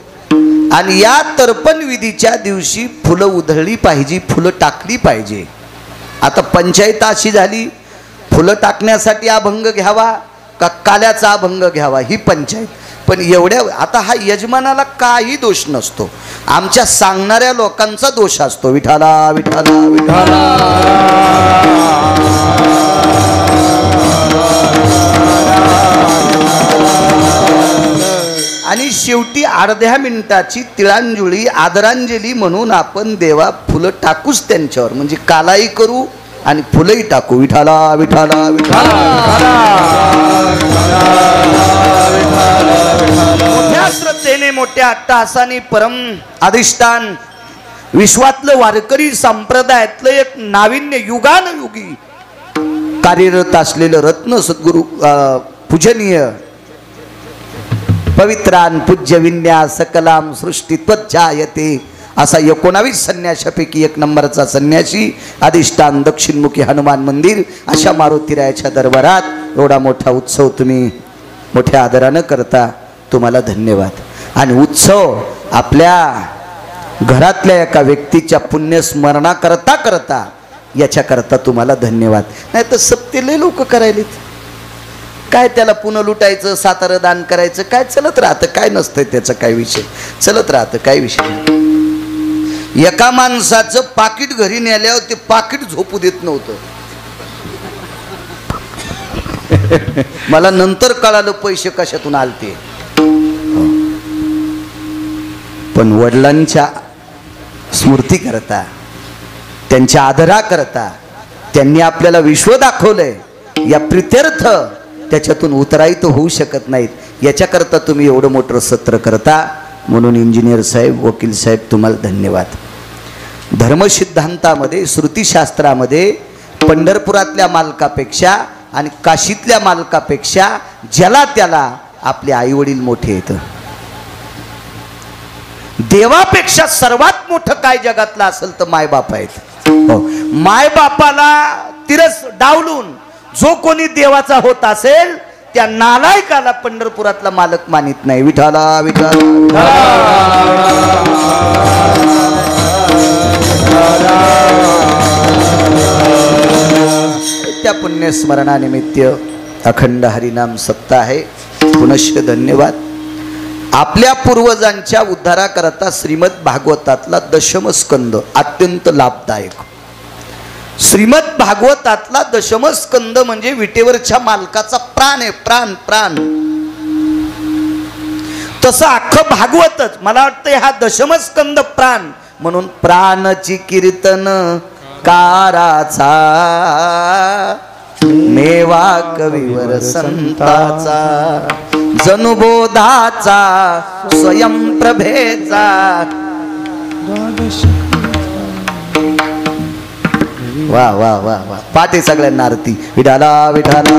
आणि या तर्पण विधीच्या दिवशी फुलं उधळली पाहिजे, फुलं टाकली पाहिजे. आता पंचायत अशी झाली, फुलं टाकण्यासाठी अभंग घ्यावा का काल्याचा अभंग घ्यावा ही पंचायत. पण एवढ्या आता हा यजमानाला काही दोष नसतो, आमच्या सांगणाऱ्या लोकांचा दोष असतो. विठाला विठाला विठाला. आणि शेवटी अर्ध्या मिनिटाची तिळांजुळी आदरांजली म्हणून आपण देवा फुलं टाकूच त्यांच्यावर, म्हणजे कालाही करू आणि फुलंही टाकू. विठाला विठाला विठाला. मोठ्या श्रद्धेने, मोठ्या अट्टहासाने परम अधिष्ठान विश्वातलं वारकरी संप्रदायातलं एक नाविन्य युगानुयुगी कार्यरत असलेलं रत्न सद्गुरु पूजनीय पवित्रान पूज्य विन्या सकलाम सृष्टी त्वज्जायते असा 19 संन्याशापैकी 1 नंबरचा संन्यासी, अधिष्ठान दक्षिणमुखी हनुमान मंदिर. अशा मारुतीरायाच्या दरबारात एवढा मोठा उत्सव तुम्ही मोठ्या आदरानं करता, तुम्हाला धन्यवाद. आणि उत्सव आपल्या घरातल्या एका व्यक्तीच्या पुण्यस्मरणा करता करता याच्याकरता तुम्हाला धन्यवाद. नाही तर सप्तेले लोक करायलेत काय, त्याला पुन्हा लुटायचं, सातारं दान करायचं, काय चलत राहतं, काय नसतंय त्याचं, काय विषय चलत राहतं, काय विषय. एका माणसाचं पाकिट घरी नेल्यावर ते पाकिट झोपू देत नव्हतं. मला नंतर कळालं पैसे कशातून आलते. पण वडिलांच्या स्मृती करता, त्यांच्या आदरा करता त्यांनी आपल्याला विश्व दाखवलंय. या प्रित्यर्थ त्याच्यातून उतराई तर होऊ शकत नाहीत. याच्याकरता तुम्ही एवढं मोठं सत्र करता, म्हणून इंजिनियर साहेब, वकील साहेब, तुम्हाला धन्यवाद. धर्मसिद्धांतामध्ये, श्रुतीशास्त्रामध्ये पंढरपुरातल्या मालकापेक्षा आणि काशीतल्या मालकापेक्षा ज्याला त्याला आपले आईवडील मोठे येतं. देवापेक्षा सर्वात मोठं काय जगातलं असेल तर मायबाप आहेत. हो. माय बापाला तिरस डावलून जो कोणी देवाचा होत असेल त्या नालायकाला पंढरपुरातला मालक मानित नाही. विठाला विठाला त्या पुण्यस्मरणानिमित्त अखंड हरिनाम सप्ताह आहे. पुनश्च धन्यवाद. आपल्या पूर्वजांच्या उद्धाराकरता श्रीमद भागवतातला दशम स्कंद अत्यंत लाभदायक. श्रीमद भागवतातला दशम स्कंद म्हणजे विटेवरच्या मालकाचा प्राण आहे. प्राण प्राण. तसं अख्खं भागवतच मला वाटतं हा दशम स्कंद प्राण म्हणून प्राणची कीर्तन काराचा मेवा कविवर संताचा जनुबोधाचा स्वयंप्रभेचा. वा वा वा वा. पाठी सगळ्यांना आरती. विठाला विठाला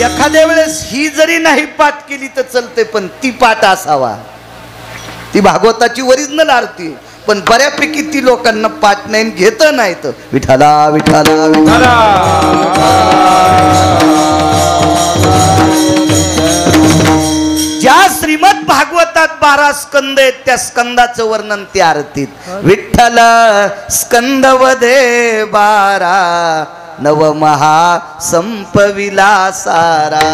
एखाद्या वेळेस ही जरी नाही पाठ केली तर चलते पण ती पाठ असावा. ती भागवताची ओरिजिनल आरती. पण बऱ्यापैकी ती लोकांना पाठ नाही घेत नाहीत. विठाला विठाला विठाला. ज्या श्रीमद भागवतात 12 स्कंद आहेत त्या स्कंदाचं वर्णन त्या आरतीत. विठ्ठल स्कंदवदे 12 नवमहा संपविला सारा.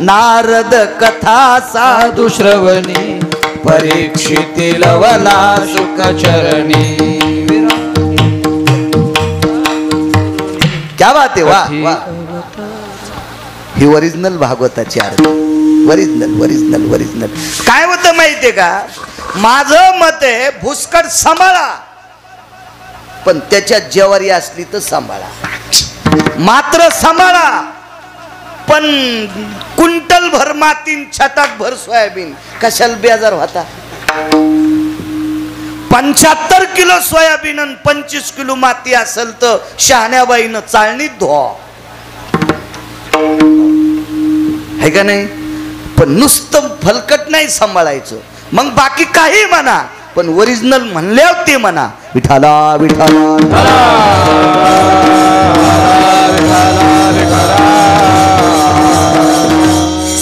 नारद कथा साधू श्रवणी परीक्षिती लवला सुखचरणी. क्या बात आहे. वा वा. ही ओरिजिनल भागवताची आरती. Original original original. काय होतं माहितीये का माझं मत आहे भुसकट सांभाळा पण त्याच्या जेवारी असली तर सांभाळा. मात्र सांभाळा पण कुंटल भर मातीन छटाक भर सोयाबीन कशाला बेजार होता. 75 किलो सोयाबीन आणि 25 किलो माती असेल तर शहाण्याबाईनं चाळणीत धुवा है का नाही. पण नुसतं फलकट नाही सांभाळायचं. मग बाकी काही म्हणा पण ओरिजिनल म्हणल्यावर ते म्हणा. विठाला विठाला.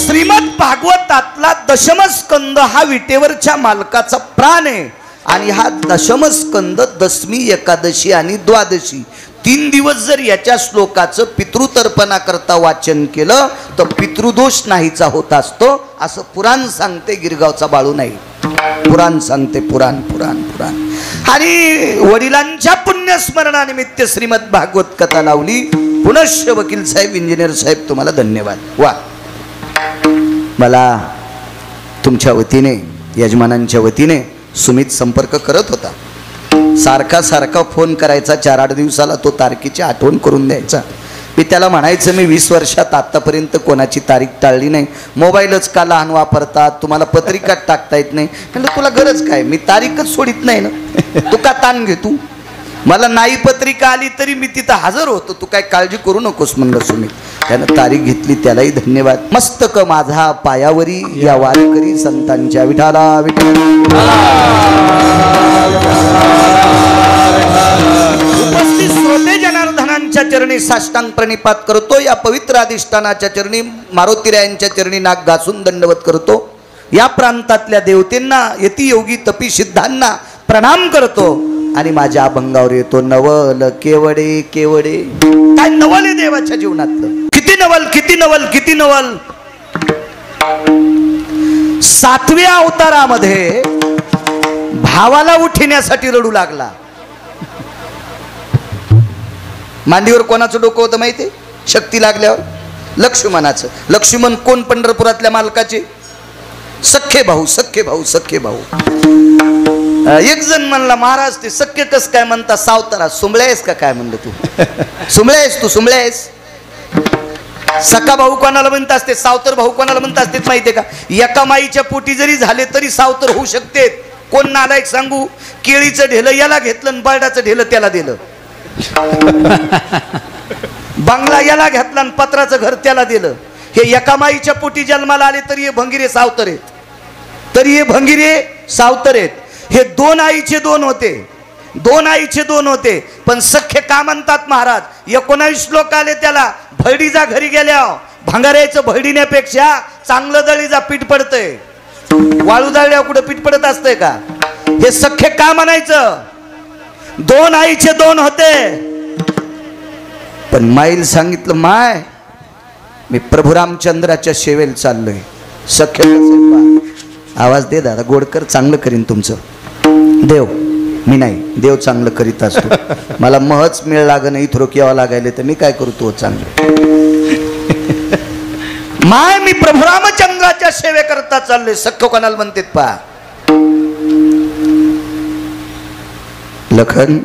श्रीमद भागवतातला दशमस्कंद हा विटेवरच्या मालकाचा प्राण आहे. आणि हा दशमस्कंद दशमी एकादशी आणि द्वादशी 3 दिवस जर याच्या श्लोकाचं पितृतर्पणा करता वाचन केलं तर पितृदोष नाहीचा होत असतो असं पुराण सांगते. गिरगावचा बाळू नाही. पुराण सांगते. पुराण पुराण पुराण. आणि वडिलांच्या पुण्यस्मरणानिमित्त श्रीमद भागवत कथा लावली. पुनश्च वकील साहेब इंजिनियर साहेब तुम्हाला धन्यवाद. वा. मला तुमच्या वतीने यजमानांच्या वतीने सुमित संपर्क करत होता. सारखा सारखा फोन करायचा. 4-8 दिवसाला तो तारखेची आठवण करून द्यायचा. मी त्याला म्हणायचं मी 20 वर्षात आतापर्यंत कोणाची तारीख टाळली नाही. मोबाईलच का लहान वापरतात तुम्हाला पत्रिकात टाकता येत नाही. म्हणलं तुला गरज काय मी तारीखच सोडित नाही ना. तू का ताण घे. तू मला नाही पत्रिका आली तरी मी तिथं हजर होतो. तू काय काळजी करू नकोस म्हणलं सुमित. त्यानं तारीख घेतली त्यालाही धन्यवाद. मस्तक माझा पायावरी या वारकरी संतांच्या. विठाला विठाला. उपस्थित श्रोते जनार्दनांच्या चरणी साष्टांग प्रणिपात करतो. या पवित्र अधिष्ठानाच्या चरणी मारुतीरायांच्या चरणी नाक घासून दंडवत करतो. या प्रांतातल्या देवतेंना यतियोगी तपी सिद्धांना प्रणाम करतो. आणि माझ्या अभंगावर येतो नवल केवडे केवडे. काय नवल आहे देवाच्या जीवनातलं. किती नवल किती नवल किती नवल. 7व्या अवतारामध्ये भावाला उठण्यासाठी रडू लागला. मांडीवर कोणाचं डोकं होतं माहिती. शक्ती लागल्यावर लक्ष्मणाचं. लक्ष्मण कोण पंढरपुरातल्या मालकाचे. सख्खे भाऊ सख्खे भाऊ सख्खे भाऊ. एक जण म्हणला महाराज ते सख्य कस काय म्हणता. सावतारा सुंबळ्या आहेस का काय म्हणलं तू. सुंबळ्या आहेस तू सुंबळ्या आहेस. सखा भाऊ कोणाला म्हणत असते सावतर भाऊ कोणाला म्हणत असते माहितीये का. एका माईच्या पोटी जरी झाले तरी सावतर होऊ शकते. कोण नालायक सांगू. केळीचं ढेलं याला घेतलं आणि बर्डाचं ढेलं त्याला दिलं. बंगला याला घेतला आणि पत्राचं घर त्याला दिलं. हे एका माईच्या पोटी जन्माला आले तरी हे भंगिरे सावतर आहेत. तरी हे भंगिरे सावतर आहेत. हे दोन आईचे दोन होते, दोन आईचे दोन होते, पण सख्खे का म्हणतात महाराज. 19 लोक आले त्याला. भैडीजा घरी गेल्या भांगाऱ्याचं भैडीण्यापेक्षा चांगलं दळीजा पीठ पडतंय. वाळू दळल्यावर कुठं पीठ पडत असतंय का. हे सख्खे का म्हणायचं. दोन आईचे दोन होते. पण माईल सांगितलं माय मी प्रभू रामचंद्राच्या सेवेला चाललोय. सख्य आवाज दे दादा गोडकर चांगलं करीन तुमचं. देव मी नाही, देव चांगलं करीत असतो. मला महच मेळ लागणं इथं यावं लागायला तर मी काय करू तो चांगलं. माय मी प्रभू रामचंद्राच्या सेवे करता चाललोय. सख्य कोणाला म्हणतात पहा. लखन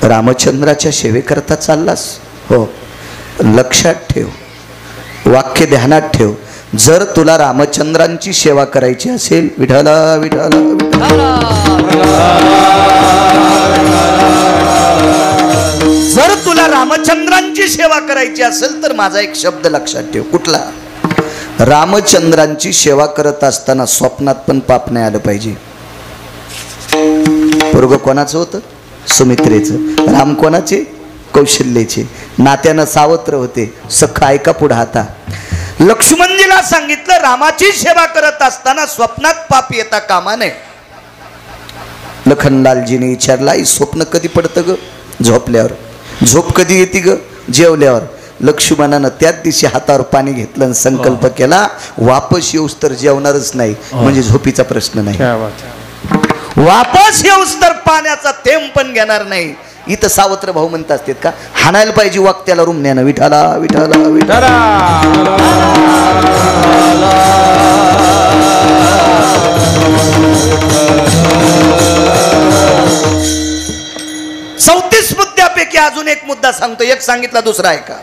रामचंद्राच्या सेवे करता चाललास हो, लक्षात ठेव, वाक्य ध्यानात ठेव. जर तुला रामचंद्रांची सेवा करायची असेल, विठ्ठला विठ्ठला जर तुला रामचंद्रांची सेवा करायची असेल तर माझा एक शब्द लक्षात ठेव. कुठला. रामचंद्रांची सेवा करत असताना स्वप्नात पण पाप नाही आलं पाहिजे. पोरग कोणाचं होतं. सुमित्रेचं. राम कोणाचे. कौशल्येचे. नात्यानं सावत्र होते. सख ऐका पुढे आता. लक्ष्मणजीला सांगितलं रामाची सेवा करत असताना स्वप्नात पाप येता कामा नये. लखनलालजीने विचारला आई स्वप्न कधी पडतं ग. झोपल्यावर. झोप कधी येते ग. जेवल्यावर. लक्ष्मणानं त्याच दिवशी हातावर पाणी घेतलं आणि संकल्प केला वापस येऊस तर जेवणारच नाही, म्हणजे झोपीचा प्रश्न नाही. वापस येऊस तर पाण्याचा थेंब पण घेणार नाही. इथं सावत्र भाऊ म्हणत असतात का हाणायला पाहिजे वाक्याला रुमण्यानं. विठाला विठाला विठाला. 34 मुद्द्यापैकी अजून एक मुद्दा सांगतो. एक सांगितला दुसरा आहे का.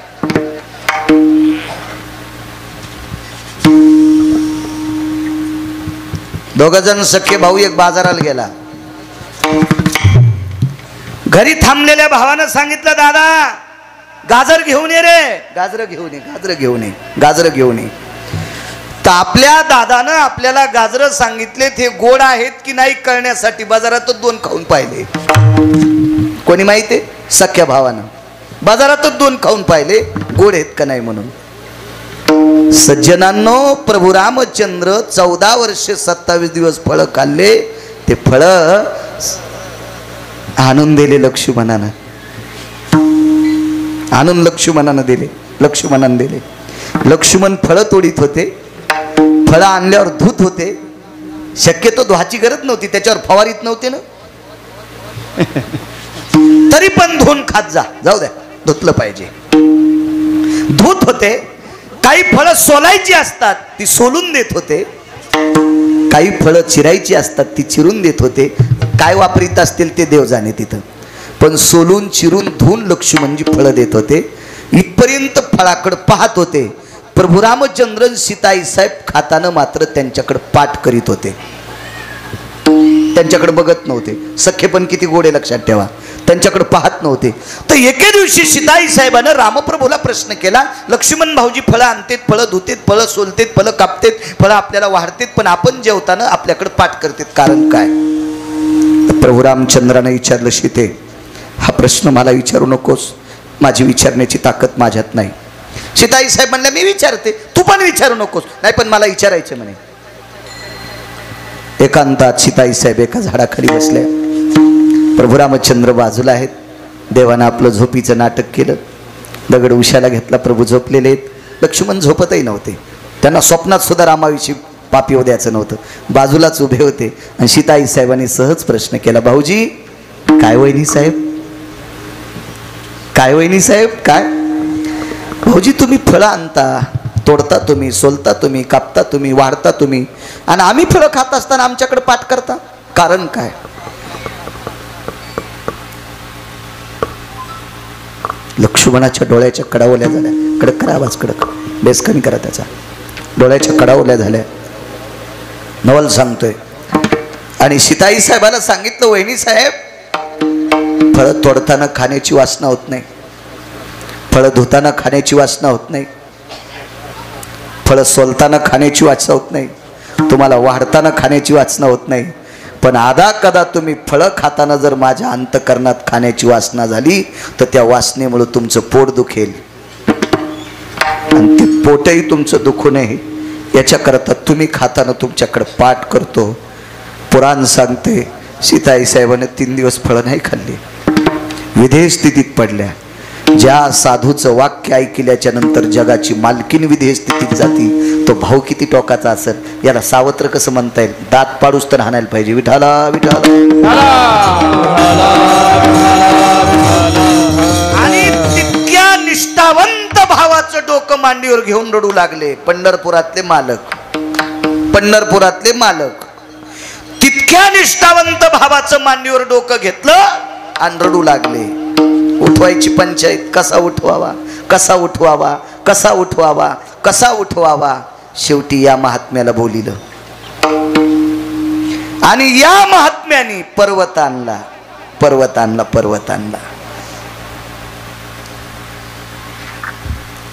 दोघ जण सख्खे भाऊ एक बाजाराला गेला. घरी थांबलेल्या भावानं सांगितलं दादा गाजर घेऊन ये रे. गाजर घेऊन ये, गाजर घेऊन ये, गाजर घेऊन ये. तर आपल्या दादानं आपल्याला गाजर सांगितले ते गोड आहेत की नाही कळण्यासाठी बाजारातच 2 खाऊन पाहिले. कोणी माहिती आहे. सख्या भावानं बाजारातच 2 खाऊन पाहिले गोड आहेत का नाही म्हणून. सज्जनांनो प्रभू रामचंद्र 14 वर्षे 27 दिवस फळ खाल्ले. ते फळ आणून दिले लक्ष्मणानं. आणून लक्ष्मणानं दिले. लक्ष्मणानं दिले. लक्ष्मण फळ तोडीत होते. फळ आणल्यावर धूत होते. शक्यतो धुवाची गरज नव्हती, त्याच्यावर फवारीत नव्हते ना. तरी पण धुवून खात जा. जाऊ द्या धुतलं पाहिजे. धूत होते. काही फळं सोलायची असतात ती सोलून देत होते. काही फळं चिरायची असतात ती चिरून देत होते. काय वापरीत असतील ते देव जाणे तिथं. पण सोलून चिरून धुवून लक्ष्मणजी फळं देत होते. इथपर्यंत फळाकडे पाहत होते. प्रभू रामचंद्र सीताई साहेब खाताना मात्र त्यांच्याकडे पाठ करीत होते. त्यांच्याकडे बघत नव्हते. सख्खे पण किती गोडे लक्षात ठेवा. त्यांच्याकडे पाहत नव्हते. तर एके दिवशी सीताई साहेबानं रामप्रभूला प्रश्न केला लक्ष्मण भाऊजी फळं आणतेत, फळं धुतेत, फळं सोलतेत, फळं कापतेत, फळं आपल्याला वाढतेत, पण आपण जेवताना आपल्याकडे पाठ करतेत, कारण काय. प्रभू रामचंद्रानं विचारलं सीते हा प्रश्न मला विचारू नकोस. माझी विचारण्याची ताकद माझ्यात नाही. सीताई साहेब म्हणल्या मी विचारते, तू पण विचारू नकोस. नाही पण मला विचारायचं म्हणे. एकांतात सीताई साहेब एका झाडाखाली बसल्या. प्रभू रामचंद्र बाजूला आहेत. देवानं आपलं झोपीचं नाटक केलं. दगड उशाला घेतला. प्रभू झोपलेले आहेत. लक्ष्मण झोपतही नव्हते. त्यांना स्वप्नात सुद्धा रामाविषयी पाप येऊ द्यायचं नव्हतं. बाजूलाच उभे होते. आणि सीताई साहेबांनी सहज प्रश्न केला भाऊजी काय वहिनी साहेब, काय वहिनी साहेब, काय भाऊजी तुम्ही फळं आणता, तोडता तुम्ही, सोलता तुम्ही, कापता तुम्ही, वाढता तुम्ही, आणि आम्ही फळं खात असताना आमच्याकडे पाठ करता, कारण काय. लक्ष्मणाच्या डोळ्याच्या कडा ओल्या झाल्या. कडक करा आवाज, कडक बेस कमी करा त्याचा. डोळ्याच्या कडा ओल्या झाल्या. नवल सांगतोय. आणि सीताई साहेबाला सांगितलं वहिनी साहेब फळं तोडताना खाण्याची वासना होत नाही, फळं धुताना खाण्याची वासना होत नाही, फळं सोलताना खाण्याची वासना होत नाही, तुम्हाला वाढताना खाण्याची वासना होत नाही, पण आधा कदा तुम्ही फळं खाताना जर माझ्या अंतकरणात खाण्याची वासना झाली तर त्या वासनेमुळे तुमचं पोट दुखेल आणि ते पोटही तुमचं दुखू नये याच्याकरता तुम्ही खाताना तुमच्याकडे पाठ करतो. पुराण सांगते सीताई साहेबांनी 3 दिवस फळं नाही खाल्ली, विधेय स्थितीत पडल्या. ज्या साधूचं वाक्य ऐकल्याच्या नंतर जगाची मालकीन विधेय स्थितीत जाती तो भाऊ किती टोकाचा असेल याला सावत्र कसं म्हणता येईल. दात पाडूस तर हाणायला पाहिजे. विठाला विठाला. आणि तितक्या निष्ठावंत भावाचं डोकं मांडीवर घेऊन रडू लागले पंढरपुरातले मालक. पंढरपुरातले मालक तितक्या निष्ठावंत भावाचं मांडीवर डोकं घेतलं आणि रडू लागले. उठवायची पंचायत, कसा उठवावा कसा उठवावा कसा उठवावा कसा उठवावा. शेवटी या महात्म्याला बोलिलं आणि या महात्म्याने पर्वत आणला पर्वत आणला पर्वत आणला.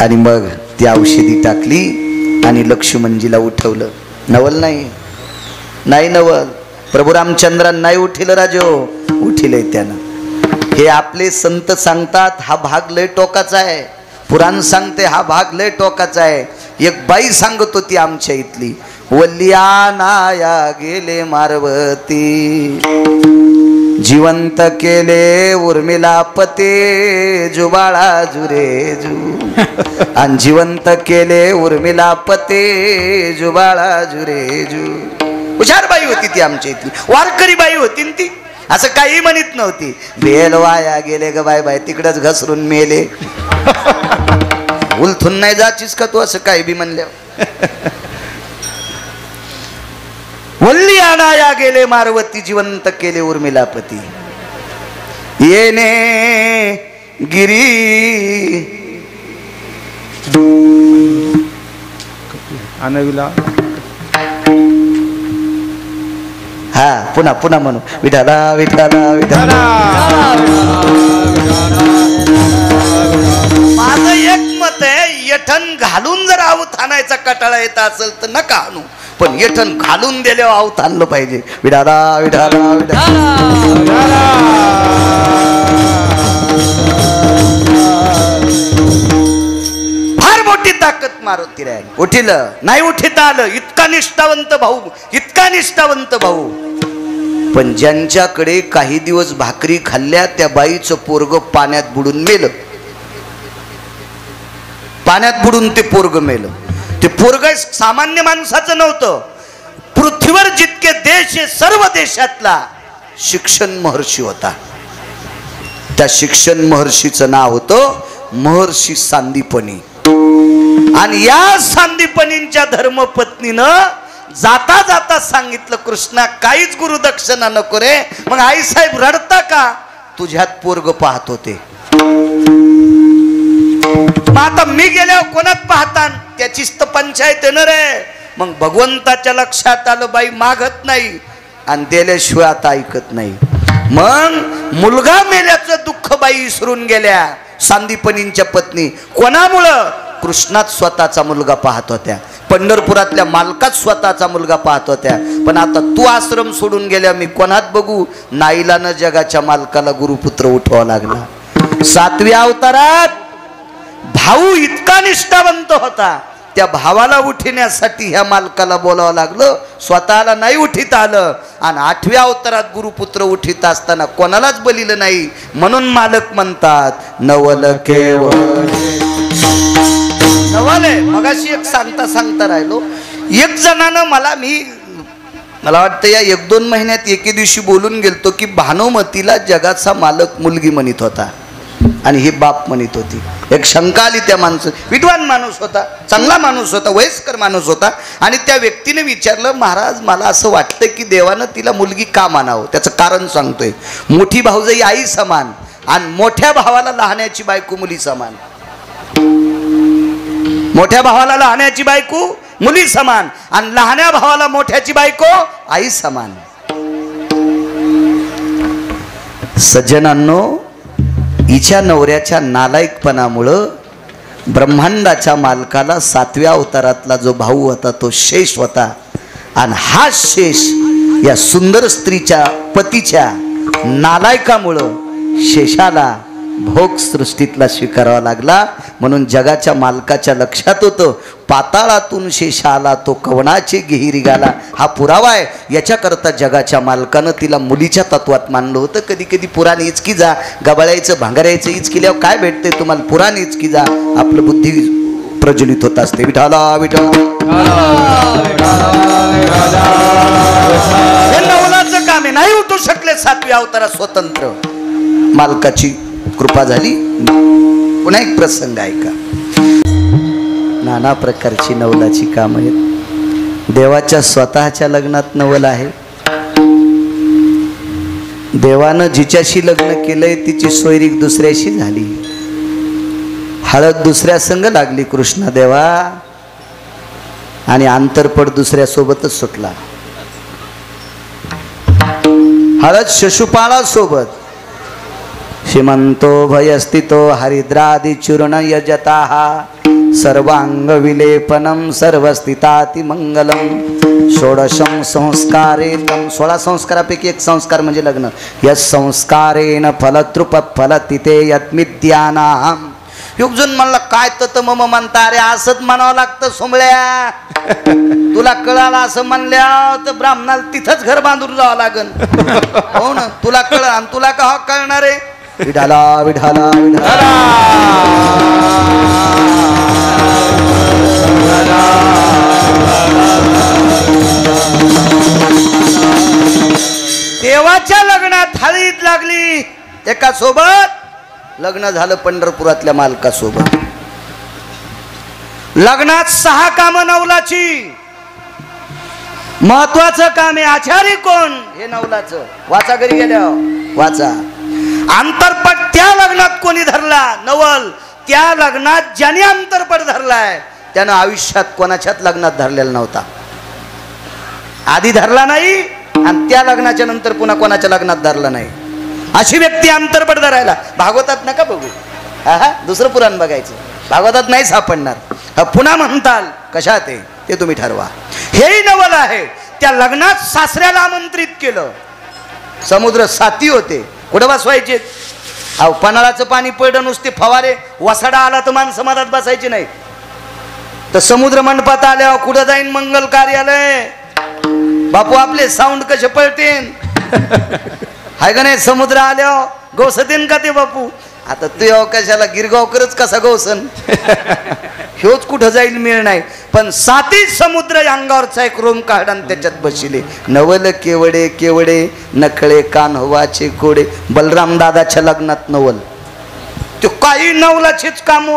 आणि मग ती औषधी टाकली आणि लक्ष्मणजीला उठवलं. नवल नाही नाही नवल, प्रभू रामचंद्रांना नाही उठिलं राजो, उठिलंय त्यानं. हे आपले संत सांगतात हा भाग लय टोकाचा आहे. पुराण सांगते हा भाग लय टोकाचा आहे. एक बाई सांगत होती आमच्या इथली, वल्ल्यानाया गेले मारवती, जिवंत केले उर्मिला पते, जुबाळा जुरे जू. आणि जिवंत केले उर्मिला पते, जुबाळा जुरे जू. हुशार बाई होती ती आमच्या इथली, वारकरी बाई होती ती. असं काही म्हणत नव्हती. बेल वाया गेले ग बाय बाय, तिकडच घसरून मेले. उलथून नाही जाचीस का तू असं काही बी म्हणल्यावर. वल्ली आणाया गेले मारवती, जिवंत केले उर्मिलापती. येणे गिरी आनविला. हा पुन्हा पुन्हा म्हणू. विठाला विठाला विठाला. माझं एक मत आहे, येठण घालून जर आवत आणायचा कटाळा येत असेल तर नका आणू, पण येठण घालून दिल्यावर आवत आणलं पाहिजे. विठाला विठाला विठाला. फार मोठी ताकद मारुती राहिली. उठिलं नाही उठिता आलं. इतका निष्ठावंत भाऊ, इतका निष्ठावंत भाऊ. पण ज्यांच्याकडे काही दिवस भाकरी खाल्ल्या त्या बाईचं पोरग पाण्यात बुडून मेलं. पाण्यात बुडून ते पोरग मेलं. ते पोरग सामान्य माणसाचं नव्हतं. पृथ्वीवर जितके देश आहे सर्व देशातला शिक्षण महर्षी होता. त्या शिक्षण महर्षीचं नाव होतं महर्षी सांदीपनी. आणि या सांदीपनींच्या धर्मपत्नीनं जाता जाता सांगितलं, कृष्णा काहीच गुरुदक्षिणा नको रे. मग आई साहेब रडता का? तुझ्यात पोरग पाहत होते. मग आता मी गेल्यावर कोणात पाहतान? त्याचीच तर पंचायत येणार आहे. मग भगवंताच्या लक्षात आलं बाई मागत नाही आणि दिल्याशिवाय आता ऐकत नाही. मग मुलगा मेल्याचं दुःख बाई विसरून गेल्या सांदीपनींच्या पत्नी. कोणामुळं? कृष्णात स्वतःचा मुलगा पाहत होत्या. पंढरपुरातल्या मालकात स्वतःचा मुलगा पाहत होत्या. पण आता तू आश्रम सोडून गेल्या मी कोणात बघू? नाईलानं जगाच्या मालकाला गुरुपुत्र उठवावा लागला. 7व्या अवतारात भाऊ इतका निष्ठावंत होता, त्या भावाला उठण्यासाठी ह्या मालकाला बोलावं लागलं. स्वतःला नाही उठीत आलं. आणि 8व्या अवतारात गुरुपुत्र उठीत असताना कोणालाच बलिलं नाही. म्हणून मालक म्हणतात नवल केवळ नवल आहे. मगाशी एक सांगता राहिलो. एक जणानं मला वाटतं या 1-2 महिन्यात एके दिवशी बोलून गेलतो की भानुमतीला जगाचा मालक मुलगी म्हणत होता आणि ही बाप म्हणत होती. एक शंका आली त्या माणसं. विद्वान माणूस होता, चांगला माणूस होता, वयस्कर माणूस होता. आणि त्या व्यक्तीने विचारलं, महाराज मला असं वाटतं की देवानं तिला मुलगी का मानावं? त्याचं कारण सांगतोय. मोठी भाऊजाई आई समान आणि मोठ्या भावाला लहाण्याची बायको मुली समान. मोठ्या भावाला लहाण्याची बायको मुली समान आणि लहान्या भावाला मोठ्याची बायको आई समान. सज्जनांनो, हिच्या नवऱ्याच्या नालायकपणामुळं ब्रह्मांडाच्या मालकाला 7व्या अवतारातला जो भाऊ होता तो शेष होता आणि हा शेष या सुंदर स्त्रीच्या पतीच्या नालायकामुळं शेषाला भोग सृष्टीतला स्वीकारावा लागला. म्हणून जगाच्या मालकाच्या लक्षात होतं, पाताळातून शेष आला तो कवनाचे गेहिरी गाला. हा पुरावा आहे. याच्याकरता जगाच्या मालकानं तिला मुलीच्या तत्वात मानलं होतं. कधी कधी पुराण इचकी जा, गबाळायचं भांगरायचं इचकिल्यावर काय भेटते तुम्हाला, पुराण इचकी जा, आपलं बुद्धी प्रज्वलित होत असते. विठाला विठा हे नवलाचं काम आहे. नाही उठू शकले 7व्या अवतारात स्वतंत्र, मालकाची कृपा झाली. पुन्हा एक प्रसंग ऐका. नाना प्रकारची नवलाची काम आहेत. देवाच्या स्वतःच्या लग्नात नवल आहे. देवानं जिच्याशी लग्न केलंय तिची सोयरीक दुसऱ्याशी झाली. हळद दुसऱ्या संग लागली कृष्ण देवा, आणि आंतरपट दुसऱ्या सोबतच सुटला. हळद शिशुपाळा सोबत. श्रीमंतो भयस्थितो हरिद्रादि चूर्ण यजताः सर्वांग विलेपनम सर्वस्थिताति मंगलम षोडशम संस्कारे तम. 16 संस्कारापैकी एक संस्कार म्हणजे लग्न. यस संस्कारेण फलतृप फलतिते यत्मिद्यानाम. युगजन म्हणला काय तर मम म्हणता. अरे असंच म्हणावं लागतं सोमळ्या. तुला कळालं असं म्हणल्या तर ब्राह्मणाला तिथंच घर बांधून जावं लागन. हो ना, तुला कळ आणि तुला का कळणार आहे. विठाला विठाला विठाला. देवाच्या लग्नात हळद लागली एका सोबत. लग्न झालं पंढरपुरातल्या मालकासोबत. लग्नात 6 कामं नवलाची. महत्वाचं काम आहे. आचारी कोण हे नवलाचं. वाचा घरी गेल्या वाचा. अंतरपट त्या लग्नात कोणी धरला नवल. त्या लग्नात ज्याने अंतरपट धरलाय त्यानं आयुष्यात कोणाच्याच लग्नात धरलेला नव्हता. आधी धरला नाही आणि त्या लग्नाच्या नंतर पुन्हा कोणाच्या लग्नात धरला नाही. अशी व्यक्ती अंतरपट धरायला भागवतात नका बघू. दुसरं पुराण बघायचं. भागवतात नाही सापडणार. पुन्हा म्हणताल कशात आहे ते तुम्ही ठरवा. हेही नवल आहे. त्या लग्नात सासऱ्याला आमंत्रित केलं. समुद्र साथी होते. कुठं बसवायचे. अहो पन्हाळाचं पाणी पडलं नुसते फवारे. वसाडा आला तर माणसं मधात बसायची नाही. तर समुद्र मंडपात आल्यावर कुठं जाईन मंगल कार्यालय. बापू आपले साऊंड कसे पळतेन हाय का नाही. समुद्र आल्यावर गवसतेन का ते बापू. आता तू कशाला गिरगावकरच कसा गवसन. ह्योच कुठं जाईल मिळ नाही. पण 7 समुद्र अंगावरचा एक रोम काढा आणि त्याच्यात बसले. नवल केवडे केवडे नखळे कान हवाचे कोडे. बलराम दादाच्या लग्नात नवल. तो काही नवलाचेच काम.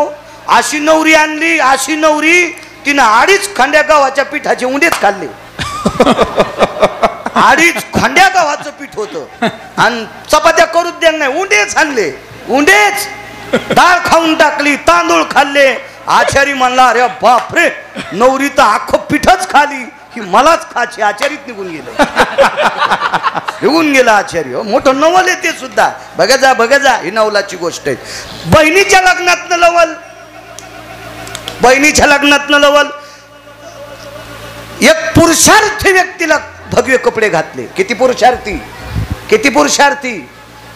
अशी नवरी आणली. अशी नवरी तिनं 2.5 खंड्या गव्हाच्या पिठाचे उंडेच खाल्ले. 2.5 खंड्या गव्हाचं पीठ होतं आणि चपात्या करूच द्याल नाही. उंडेच आणले. उंडेच. डाळ खाऊन टाकली. तांदूळ खाल्ले. आचारी म्हणला अरे बापरे नवरी तर अख्खं पिठच खाली. ही मलाच खाची. आचारीत निघून गेलं. निघून गेला आचार्य. मोठं नवल आहे ते सुद्धा. बघा जा बघा जा. ही नवलाची गोष्ट आहे. बहिणीच्या लग्नात नवल. बहिणीच्या लग्नात नवल. एक पुरुषार्थी व्यक्तीला भगवे कपडे घातले. किती पुरुषार्थी. किती पुरुषार्थी.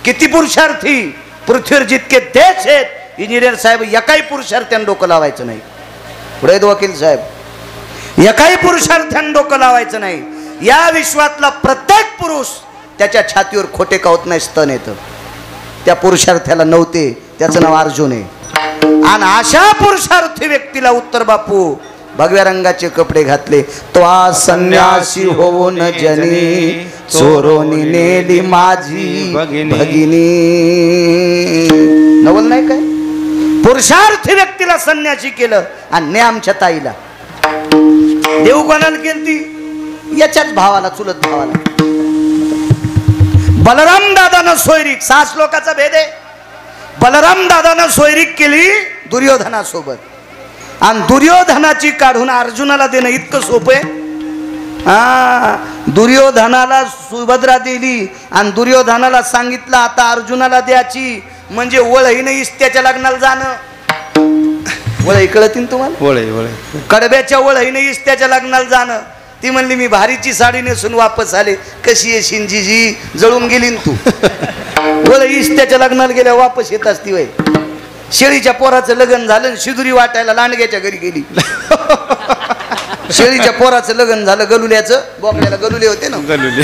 किती पुरुषार्थी. पृथ्वीवर जितके देश आहेत इंजिनियर साहेब एकाही पुरुषार्थ्यानं डोकं लावायचं नाही. पुढे वकील साहेब एकाही पुरुषार्थ्यानं डोकं लावायचं नाही. या विश्वातला प्रत्येक पुरुष त्याच्या छातीवर खोटे कावत नाही स्तन येतं. त्या पुरुषार्थ्याला नव्हते. त्याचं नाव अर्जुन आहे. आणि अशा पुरुषार्थी व्यक्तीला उत्तर बापू भगव्या रंगाचे कपडे घातले. तो संन्यासी होऊन जनी चोरोनी नेली माझी भगिनी. नवल नाही काय. पुरुषार्थी व्यक्तीला संन्यासी केलं आणि ने आमच्या ताईला. देऊ कोणाला केली. याच्याच भावाला चुलत भावाला. बलराम दादानं सोयरीक. 6 श्लोकाचा भेद आहे. बलराम दादानं सोयरीक केली दुर्योधनासोबत. आणि दुर्योधनाची काढून अर्जुनाला देणं इतकं सोपं आहे. दुर्योधनाला सुभद्रा दिली आणि दुर्योधनाला सांगितलं आता अर्जुनाला द्यायची. म्हणजे वळहीनं इस्त्याच्या लग्नाला जाणं. वळही कळतील तुम्हाला. वळे वळे कडब्याच्या वळहीनं इस्त्याच्या लग्नाला जाणं. ती म्हणली मी भारीची साडी नेसून वापस आले. कशी येशील जीजी, जळून गेली न तू. बोल ईस त्याच्या लग्नाला गेल्या वापस येत असती वय. शेळीच्या पोराचं लग्न झालं, शिदुरी वाटायला लांडग्याच्या घरी गेली. शेळीच्या पोराचं लग्न झालं, गलुल्याचं, बोकड्याला गलुले होते ना, गलुले.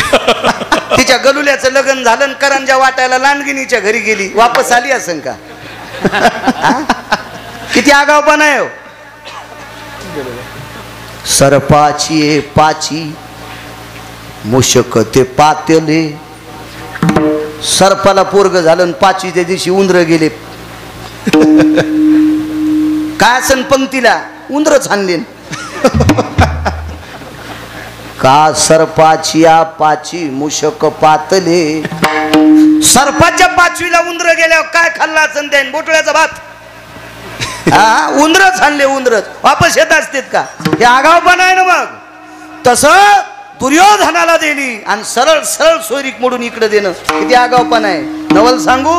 तिच्या गलुल्याचं लग्न झालं, करंजा वाटायला लांडगिनीच्या घरी गेली, वापस आली असन का? किती आगावपणा आहे. सरपाची पाची मुशक ते पातेले. सर्पाला पोरग झालं, पाचवीच्या दिवशी उंदर गेले. काय असन पंक्तीला, उंदरच आणले. का सरपाची पाची मुशक पातले. सर्पाच्या पाचवीला उंदर गेल्यावर काय खाल्ला असन त्याने? बोटळ्याचा भात. हा, उंदरच आणले, उंदरच वापस येत असतेत का? हे आगावपणा आहे ना. मग तसं दुर्योधनाला दिली आणि सरळ सरळ सोयरीक मोडून इकडे देणं किती आगावपणा आहे. नवल सांगू,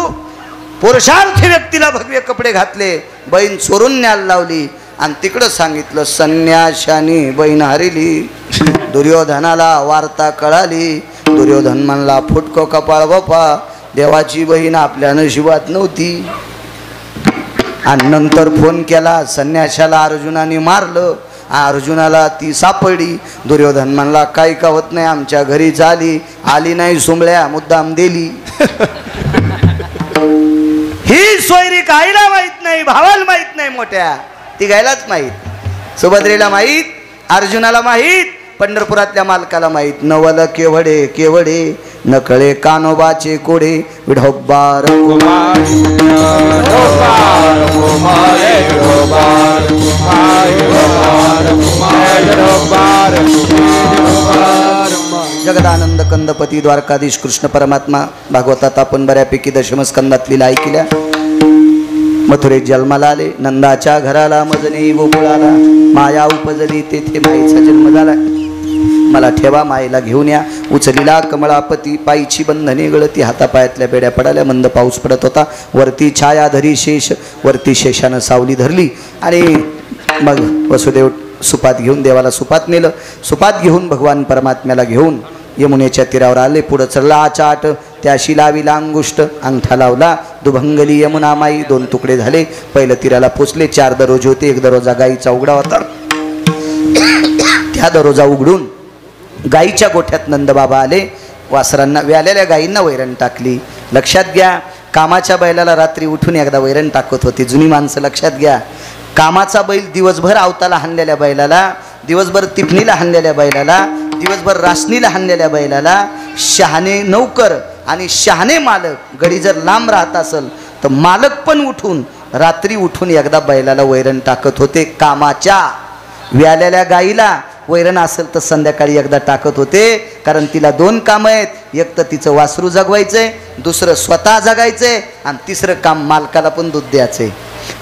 पुरुषार्थी व्यक्तीला भगवे कपडे घातले, बहीण चोरून न्यायला लावली आणि तिकडं सांगितलं संन्याशानी बहीण हरली. दुर्योधनाला वार्ता कळाली. दुर्योधन म्हणला फुटको कपाळ बापा, देवाची बहीण आपल्या नशिबात नव्हती. आणि नंतर फोन केला, संन्याशाला अर्जुनाने मारलं, अर्जुनाला ती सापडली. दुर्योधन म्हणला काही का होत नाही, आमच्या घरी झाली, आली नाही सुंबळ्या, मुद्दाम दिली. ही सोयरीक आईला माहित नाही, भावाला माहित नाही, मोठ्या ती गायलाच माहित, सुभद्रेला माहित, अर्जुनाला माहित, पंढरपुरातल्या मालकाला माहित. नवल केवडे केवडे नकळे कानोबाचे कोडे. विढोबार जगदानंद कंदपती द्वारकाधीश कृष्ण परमात्मा. भागवतात आपण बऱ्यापैकी दशमस्कंदातली लाई केल्या. मथुरेत जन्माला आले, नंदाच्या घराला मजने गोकुळाला, माया उपजली तेथे माईचा जन्म झाला. मला ठेवा मायेला घेऊन या. उचलीला कमळापती, पायीची बंधने गळती, हातापायातल्या बेड्या पडाल्या. मंद पाऊस पडत होता. वरती छाया धरी शेष, वरती शेषानं सावली धरली. आणि मग वसुदेव सुपात घेऊन देवाला सुपात नेलं. सुपात घेऊन भगवान परमात्म्याला घेऊन यमुनेच्या तीरावर आले. पुढं चढला चाट, त्याशी लाविला अंगुष्ट, अंगठा लावला. दुभंगली यमुना माई, दोन तुकडे झाले. पहिलं तीराला पोचले. 4 दरोजे होते. एक दरोजा गाईचा उघडा होता. त्या दरोजा उघडून गाईच्या गोठ्यात नंदबाबा आले. वासरांना, व्यालेल्या गाईंना वैरण टाकली. लक्षात घ्या, कामाच्या बैलाला रात्री उठून एकदा वैरण टाकत होती जुनी माणसं. लक्षात घ्या, कामाचा बैल दिवसभर आवताला हाणलेल्या बैलाला, दिवसभर तिफणीला हाणलेल्या बैलाला, दिवसभर रासणीला हाणलेल्या बैलाला शहाणे नौकर आणि शहाणे मालक, गडी जर लांब राहत असेल तर मालक पण उठून रात्री उठून एकदा बैलाला वैरण टाकत होते. कामाच्या व्यालेल्या गाईला वैरण असेल तर संध्याकाळी एकदा टाकत होते. कारण तिला 2 कामं आहेत. एक तर तिचं वासरू जगवायचंय, दुसरं स्वतः जगायचंय, आणि तिसरं काम मालकाला पण दूध द्यायचंय.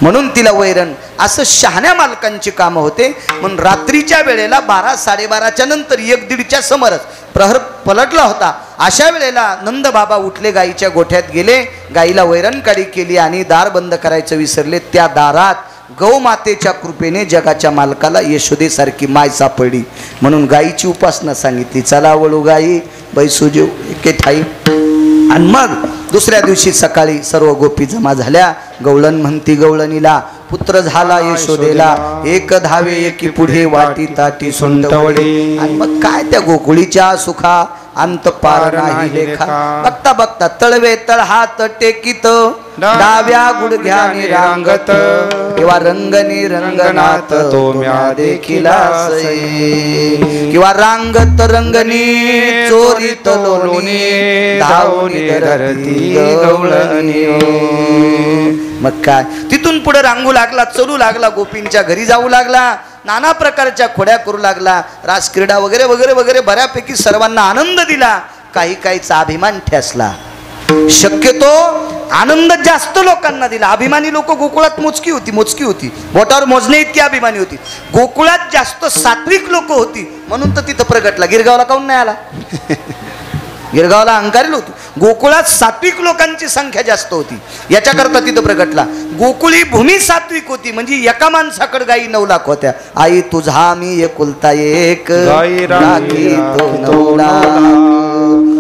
म्हणून तिला वैरण, असं शहाण्या मालकांची कामं होते. म्हणून रात्रीच्या वेळेला 12-12:30च्या नंतर 1-1:30च्या समोरच प्रहर पलटला होता. अशा वेळेला नंद बाबा उठले, गाईच्या गोठ्यात गेले, गाईला वैरण काढी केली आणि दार बंद करायचं विसरले. त्या दारात गौमातेच्या कृपेने जगाच्या मालकाला यशोदेसारखी माय सापडली. म्हणून गाईची उपासना सांगितली. चला वळू गाई बैसुजीव एके ठाई. आणि मग दुसऱ्या दिवशी सकाळी सर्व गोपी जमा झाल्या. गवळण म्हणती गवळणीला, पुत्र झाला यशोदेला, एक धावे एकी पुढे, वाटी ताटी सोंडवडे. आणि मग काय त्या गोकुळीच्या सुखा अंत पार नाही लेखा. बघता बघता तळवे तळहात टेकीत, डाव्या गुडघ्याने रांगत, किंवा रंगनी रंगनाथ तो म्या देखिला किंवा रांगत रंगनी चोरीत लोणी, धावणी धरती गवळणी. मग काय तिथून पुढे रांगू लागला, चलू लागला, गोपींच्या घरी जाऊ लागला, नाना प्रकारच्या खोड्या करू लागला, रासक्रीडा वगैरे वगैरे वगैरे बऱ्यापैकी सर्वांना आनंद दिला. काही काहीचा अभिमान ठेसला. शक्यतो आनंद जास्त लोकांना दिला. अभिमानी लोक गोकुळात मोजकी होती, बोटावर मोजणे इतकी अभिमानी होती. गोकुळात जास्त सात्विक लोक होती, म्हणून तर तिथं प्रगटला. गिरगावला काऊन नाही आला? गिरगावला अंकारेल होती. गोकुळात सात्विक लोकांची संख्या जास्त होती, याच्याकरता तिथं प्रगटला. गोकुळी भूमी सात्विक होती, म्हणजे एका माणसाकडे गाई 9 लाख होत्या. आई तुझा मी एकुलता एक, राखी तो 9 लाख.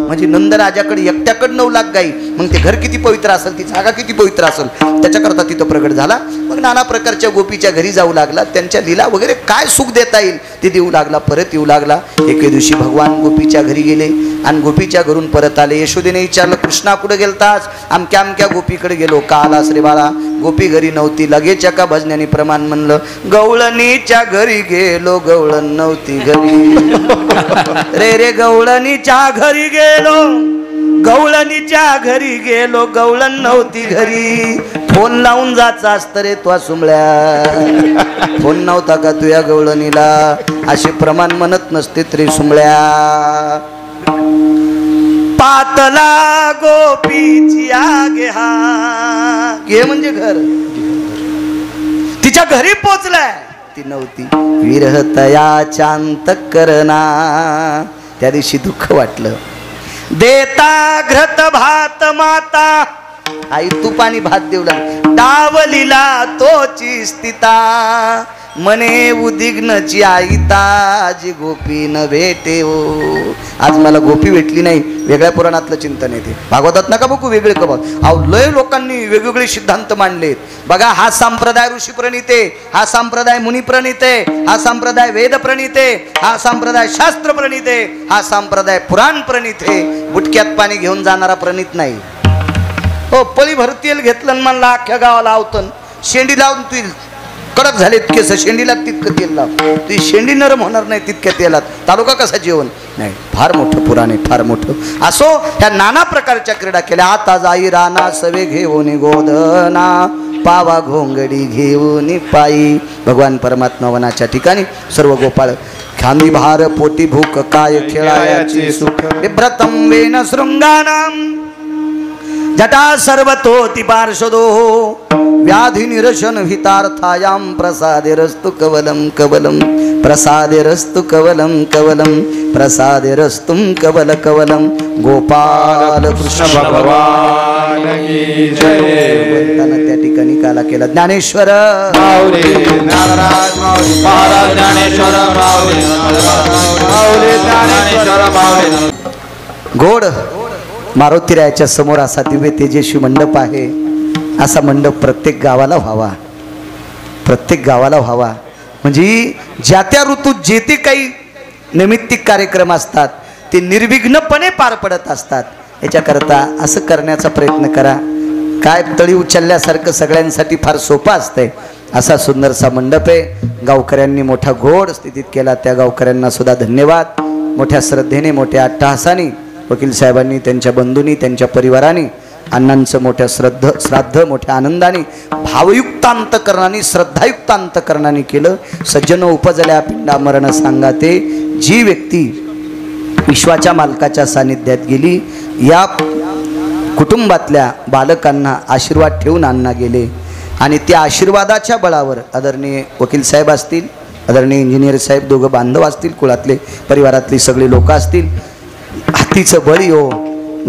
म्हणजे नंदराजाकडे एकट्याकडे 9 लाख गाई. मग ते घर किती पवित्र असेल, ती जागा किती पवित्र असेल, त्याच्याकरता तिथं प्रगट झाला. मग नाना प्रकारच्या गोपीच्या घरी जाऊ लागला. त्यांच्या लीला वगैरे काय सुख देता येईल ते देऊ लागला, परत येऊ लागला. एके दिवशी भगवान गोपीच्या घरी गेले आणि गोपीच्या घरून परत आले. यशोदेने विचारलं, कृष्णा कुठे गेलतास? अमक्या अमक्या गोपीकडे गेलो. का आलास रे बाळा? गोपी घरी नव्हती. लगेच एका भजन्याने प्रमाण म्हणलं, गवळणीच्या घरी गेलो, गवळण नव्हती घरी. रे रे गवळणीच्या घरी गेलो, गवळणीच्या घरी गेलो, गवळण नव्हती घरी. फोन लावून जायचं असतं रे तो सुमळ्या, फोन नव्हता का तुया गवळणीला? असे प्रमाण म्हणत नसते तरी सुमळ्या. पातला गोपीची आगे हा गे म्हणजे घर. तिच्या घरी पोचलाय, ती नव्हती. विरहतया चांत करना, त्या दिवशी दुःख वाटलं. देता घृत भात माता, आई तूप आणि भात देऊ लागली. डावलीला तोची स्थिता, मने उदिग्नची आई ताजी गोपी न भेटे हो. आज मला गोपी भेटली नाही, वेगळ्या पुराणातलं चिंतन येते. भागवतात नका बघू वेगळे कबा. अहो लय लोकांनी वेगवेगळे सिद्धांत मांडलेत. बघा, हा संप्रदाय ऋषी प्रणिते, हा संप्रदाय मुनी प्रणिते, हा संप्रदाय वेद प्रणिते, हा संप्रदाय शास्त्र प्रणिते, हा संप्रदाय पुराण प्रणिते. बुटक्यात पाणी घेऊन जाणारा प्रणित नाही हो. पळी भर तेल घेतलं आणि म्हणला अख्ख्या गावाला आवतन, शेंडी लावून तू कडक झालेत केस, शेंडीला तितकं तेल लाव, ती शेंडी नरम होणार नाही तितक्या तेलात. तालुका कसा जेवण नाही. फार मोठं पुराण आहे, फार मोठं. असो, ह्या नाना प्रकारच्या क्रीडा केल्या. आता जाई राना सवे घेऊन गोदना, पावा घोंगडी घेऊन पायी. भगवान परमात्मा वनाच्या ठिकाणी सर्व गोपाळ खांदी भार पोटी भूक काय खेळायाची सुख. विभ्रतम वेन शृंगानाम जटा सर्वतोति पार्षदो, व्याधि निरशन हितार्थायाम प्रसादे रस्तु कवलम कवलम, प्रसादे रस्तु कवलम कवलम, प्रसादे रस्तुम कवल कवलम. गोपाल कृष्ण भगवान की जय. त्या ठिकाणी काला केला ज्ञानेश्वर माऊली, नागराज माऊली, महाराज ज्ञानेश्वर माऊली, माऊली ज्ञानेश्वर माऊली. गोड मारुतीरायाच्या समोर असा दिव्य तेजस्वी मंडप आहे. असा मंडप प्रत्येक गावाला व्हावा, प्रत्येक गावाला व्हावा. म्हणजे ज्या त्या ऋतूत जे ते काही नैमित्तिक कार्यक्रम असतात ते निर्विघ्नपणे पार पडत असतात. याच्याकरता असं करण्याचा प्रयत्न करा. काय तळी उचलल्यासारखं सगळ्यांसाठी फार सोपं असतंय. असा सुंदरसा मंडप आहे. गावकऱ्यांनी मोठा घोड स्थितीत केला, त्या गावकऱ्यांना सुद्धा धन्यवाद. मोठ्या श्रद्धेने, मोठ्या अट्टहासाने वकील साहेबांनी, त्यांच्या बंधूंनी, त्यांच्या परिवाराने अण्णांचं मोठ्या श्राद्ध मोठ्या आनंदाने, भावयुक्त अंतकरणाने, श्रद्धायुक्त अंतकरणाने केलं. सज्जन उपजल्या पिंडा मरण सांगाते. जी व्यक्ती विश्वाच्या मालकाच्या सानिध्यात गेली, या कुटुंबातल्या बालकांना आशीर्वाद ठेवून अण्णा गेले. आणि त्या आशीर्वादाच्या बळावर आदरणीय वकील साहेब असतील, आदरणीय इंजिनियर साहेब, दोघं बांधव असतील, कुळातले परिवारातली सगळी लोक असतील. हातीचं बळी हो,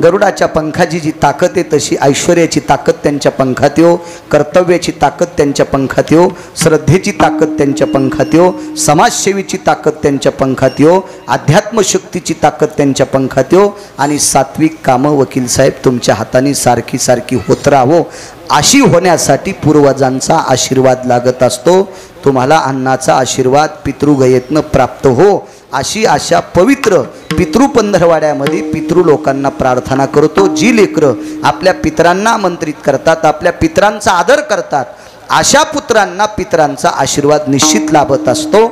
गरुडाच्या पंखाची जी ताकद आहे तशी ऐश्वर्याची ताकद त्यांच्या पंखात येऊ, कर्तव्याची ताकद त्यांच्या पंखात येऊ, श्रद्धेची ताकद त्यांच्या पंखात येऊ, समाजसेवेची ताकद त्यांच्या पंखात येऊ, अध्यात्मशक्तीची ताकद त्यांच्या पंखात येऊ. आणि सात्विक कामं वकील साहेब तुमच्या हाताने सारखी सारखी होत राहो. अशी होण्यासाठी पूर्वजांचा आशीर्वाद लागत असतो. तुम्हाला अण्णाचा आशीर्वाद पितृगयेतनं प्राप्त हो, अशी आशा पवित्र पितृपंधरवाड्यामध्ये पितृ लोकांना प्रार्थना करतो. जी लेकरं आपल्या पितरांना आमंत्रित करतात, आपल्या पितरांचा आदर करतात, अशा पुत्रांना पितरांचा आशीर्वाद निश्चित लाभत असतो.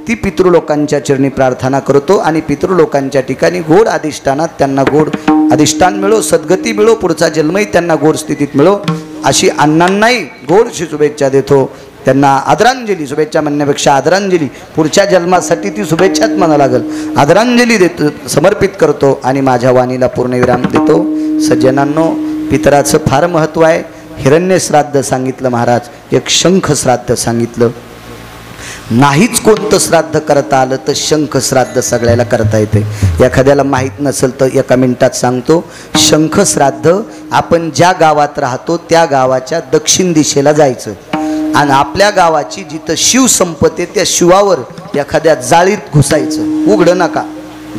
ती पितृलोकांच्या चरणी प्रार्थना करतो. आणि पितृलोकांच्या ठिकाणी गोड अधिष्ठानात त्यांना गोड अधिष्ठान मिळो, सद्गती मिळो, पुढचा जन्मही त्यांना गोड स्थितीत मिळो, अशी अण्णांनाही गोडशी शुभेच्छा देतो. त्यांना आदरांजली, शुभेच्छा म्हणण्यापेक्षा आदरांजली, पुढच्या जन्मासाठी ती शुभेच्छाच म्हणा लागल, आदरांजली देतो, समर्पित करतो आणि माझ्या वाणीला पूर्णविराम देतो. सज्जनांनो, पितराचं फार महत्त्व आहे. हिरण्य श्राद्ध सांगितलं महाराज, एक शंख श्राद्ध सांगितलं. नाहीच कोणतं श्राद्ध करता आलं तर शंख श्राद्ध सगळ्याला करता येते. एखाद्याला माहीत नसेल तर एका मिनिटात सांगतो. शंख श्राद्ध आपण ज्या गावात राहतो त्या गावाच्या दक्षिण दिशेला जायचं आणि आपल्या गावाची जिथं शिव संपते त्या शिवावर एखाद्या जाळीत घुसायचं. उघडं नका,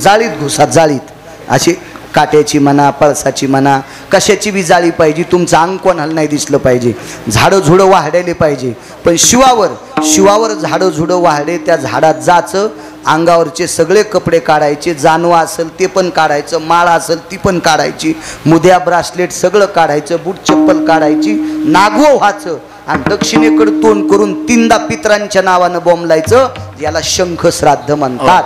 जाळीत घुसा. जाळीत अशी काट्याची म्हणा, पळसाची म्हणा, कशाची बी जाळी पाहिजे. तुमचं अंग कोणाला नाही दिसलं पाहिजे. झाडं झुडं वाढले पाहिजे. पण शिवावर झाडं झुडं वाढले, त्या झाडात जायचं. अंगावरचे सगळे कपडे काढायचे. जानवा असेल ते पण काढायचं, माळ असेल ती पण काढायची, मुद्या ब्रासलेट सगळं काढायचं, बूट चप्पल काढायची, नागवं व्हायचं आणि दक्षिणेकडे तोंड करून 3दा पितरांच्या नावानं बोंबलायचं. याला शंख श्राद्ध म्हणतात.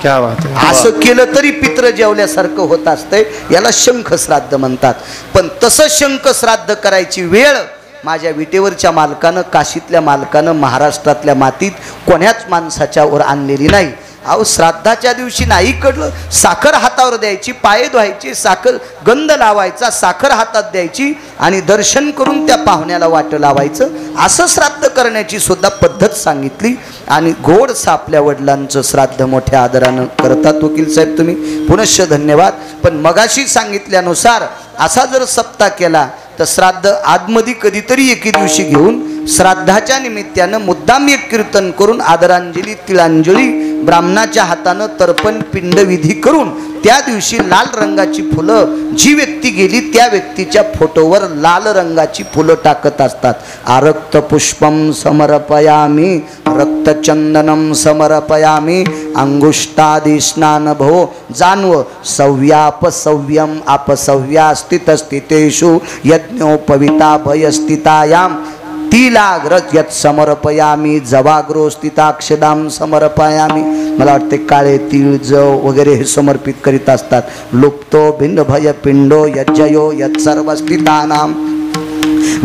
क्या बात आहे. असं केलं तरी पित्र जेवल्यासारखं होत असतंय. याला शंख श्राद्ध म्हणतात. पण तसं शंख श्राद्ध करायची वेळ माझ्या विटेवरच्या मालकानं, काशीतल्या मालकानं महाराष्ट्रातल्या मातीत कोण्याच माणसाच्या वर आणलेली नाही. अहो श्राद्धाच्या दिवशी नाही कळलं, साखर हातावर द्यायची, पाय धुवायचे, साखर गंध लावायचा, साखर हातात द्यायची आणि दर्शन करून त्या पाहुण्याला वाट लावायचं. असं श्राद्ध करण्याची सुद्धा पद्धत सांगितली. आणि गोडस आपल्या वडिलांचं श्राद्ध मोठ्या आदरानं करतात. वकील साहेब तुम्ही पुनश्च धन्यवाद. पण मगाशी सांगितल्यानुसार असा जर सप्ताह केला तर श्राद्ध आदमधी कधीतरी एके दिवशी घेऊन श्राद्धाच्या निमित्तानं मुद्दाम एक कीर्तन करून आदरांजली, तिळांजली, ब्राह्मणाच्या हातानं तर्पण पिंडविधी करून त्या दिवशी लाल रंगाची फुलं, जी व्यक्ती गेली त्या व्यक्तीच्या फोटोवर लाल रंगाची फुलं टाकत असतात. आरक्त पुष्पम समर्पयामी, रक्तचंदनम समर्पयामी, अंगुष्टादि स्नान भो जान्व सव्यापसव्यम अपसव्या स्थितस्थितेषु यज्ञोपविता भयस्थितायाम तिलाग्रज यत् समर्पयामी जवाग्रो स्थिताक्षदाम समर्पयामी. मला वाटते काळे तीळ, जव वगैरे हे समर्पित करीत असतात. लुप्तो भिन्न भय पिंडो यज्जयो यत् सर्व स्थितानाम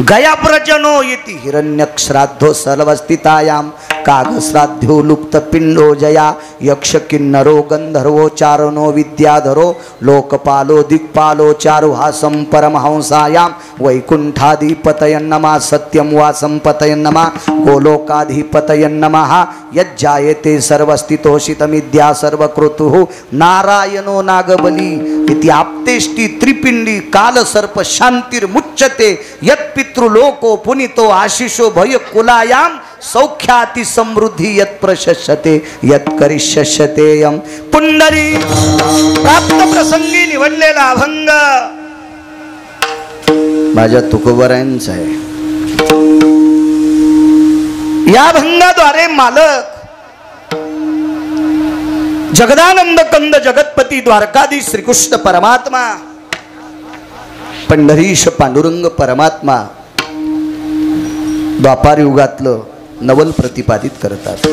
गया प्रजनो येती हिरण्यक श्राद्धो सर्वस्थितायाम काग श्राद्धो लुप्त पिंडो जया यक्ष किन्नरो गंधर्वो चारणो विद्याधरो लोकपालो दिक्पालो चारुहासं परमहंसायाम वैकुंठाधिपतयं नमः सत्यं वासं पतयं नमः गोलोकाधिपतयं नमः यज्जायते सर्वस्थितोषितमिद्या सर्वकृतुः नारायणो नागबली इति आप्तेष्टि त्रिपिंडी कालसर्प शांतिर्मुच्यते यत्पितृलोको पुनितो आशिषो भय कुलायाम सौख्याति समृद्धी यत् प्रशस्यते यत् करिष्यते यम. पुंडरी प्राप्त प्रसंगी निवडलेला अभंग माझ्या तुकोबरायांचा आहे. या अभंगाद्वारे मालक जगदानंद कंद जगतपती द्वारकाधीश श्रीकृष्ण परमात्मा, पंढरीश पांडुरंग परमात्मा द्वापार युगातलं नवल प्रतिपादित करतात.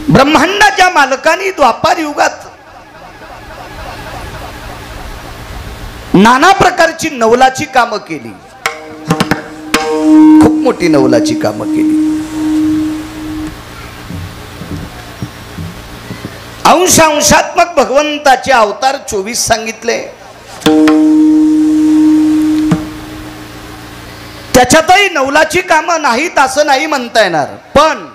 ब्रह्मांडाच्या मालकांनी द्वापार युगात नाना प्रकारची नवलाची कामं केली. खूप मोठी नवलाची कामं केली. अंशात्मक भगवंताचे अवतार 24 सांगितले. त्याच्यातही नवलाची कामं नाहीत असं नाही म्हणता येणार. पण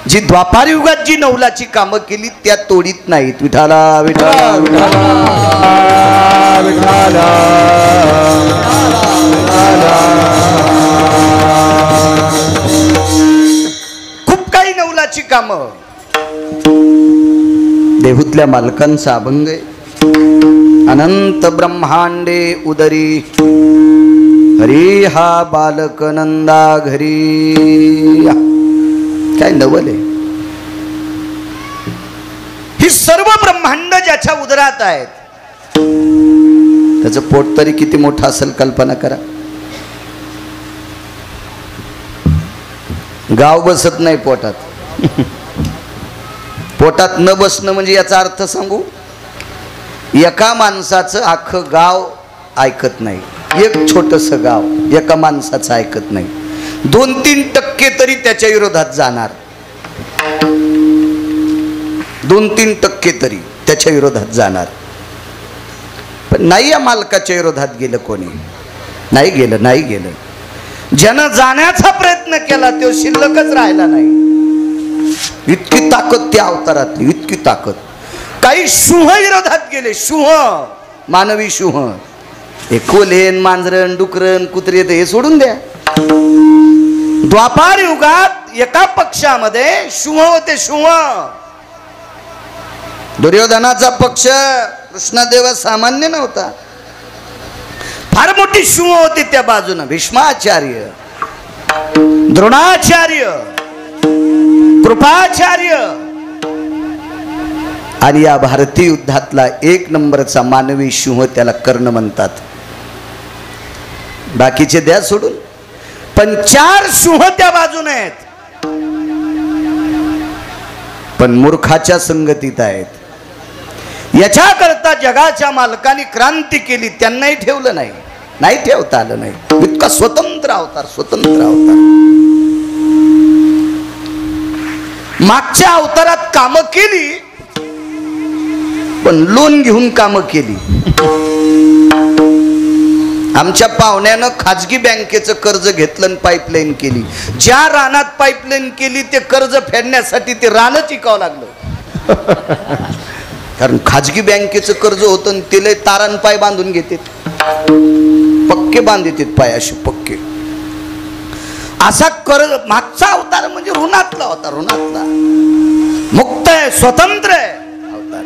जी द्वापार युगात जी नवलाची कामं केली त्या तोडीत नाहीत. विठाला विठाला विठाला खूप काही नवलाची कामं. देहूतल्या मालकांचा अभंग आहे. अनंत ब्रह्मांडे उदरी हरी हा बालक नंदा घरी. काय नवल आहे. ही सर्व ब्रह्मांड ज्याच्या उदरात आहेत त्याचं पोट तरी किती मोठं असेल कल्पना करा. गाव बसत नाही पोटात. पोटात न बसणं म्हणजे याचा अर्थ सांगू, एका माणसाचं अख्खं गाव ऐकत नाही. एक छोटस गाव एका माणसाचं ऐकत नाही. 2-3% तरी त्याच्या विरोधात जाणार. 2-3% तरी त्याच्या विरोधात जाणार. पण नाही या मालकाच्या विरोधात गेलं कोणी. नाही गेलं. ज्यानं जाण्याचा प्रयत्न केला तो शिल्लकच राहिला नाही. इतकी ताकद त्या अवतारातली, इतकी ताकद. काही शुह विरोधात गेले, शुह, मानवी शुह. हे कोल्हेन, मांजरण, डुकरण, कुत्रे हे सोडून द्या. द्वापार युगात एका पक्षामध्ये शुह होते, शुह. दुर्योधनाचा पक्ष कृष्णदेव सामान्य नव्हता, फार मोठी शुह होती त्या बाजूनं. भीष्माचार्य, द्रोणाचार्य, कृपाचार्य. आणि या भारतीय युद्धातला एक नंबरचा मानवी शुह त्याला कर्ण म्हणतात. बाकीचे द्या सोडून, पण 4 शुह त्या बाजूने आहेत, पण मूर्खाच्या संगतीत आहेत. याच्याकरता जगाच्या मालकांनी क्रांती केली, त्यांनाही ठेवलं नाही, नाही ठेवता आलं नाही. इतका स्वतंत्र अवतार, स्वतंत्र अवतार. मागच्या अवतारात कामं केली, पण लोन घेऊन कामं केली. आमच्या पाहुण्यानं खाजगी बँकेचं कर्ज घेतलं आणि पाईपलाईन केली. ज्या रानात पाईपलाईन केली ते कर्ज फेडण्यासाठी ते रानच विकावं लागलं. कारण खाजगी बँकेचं कर्ज होतं आणि तिला तारण पाय बांधून घेते, पक्के बांधतात पाय असे पक्के. असा कर्ज मागचा अवतार म्हणजे ऋणातला होता, ऋणातला. मुक्त आहे, स्वतंत्र आहे अवतार.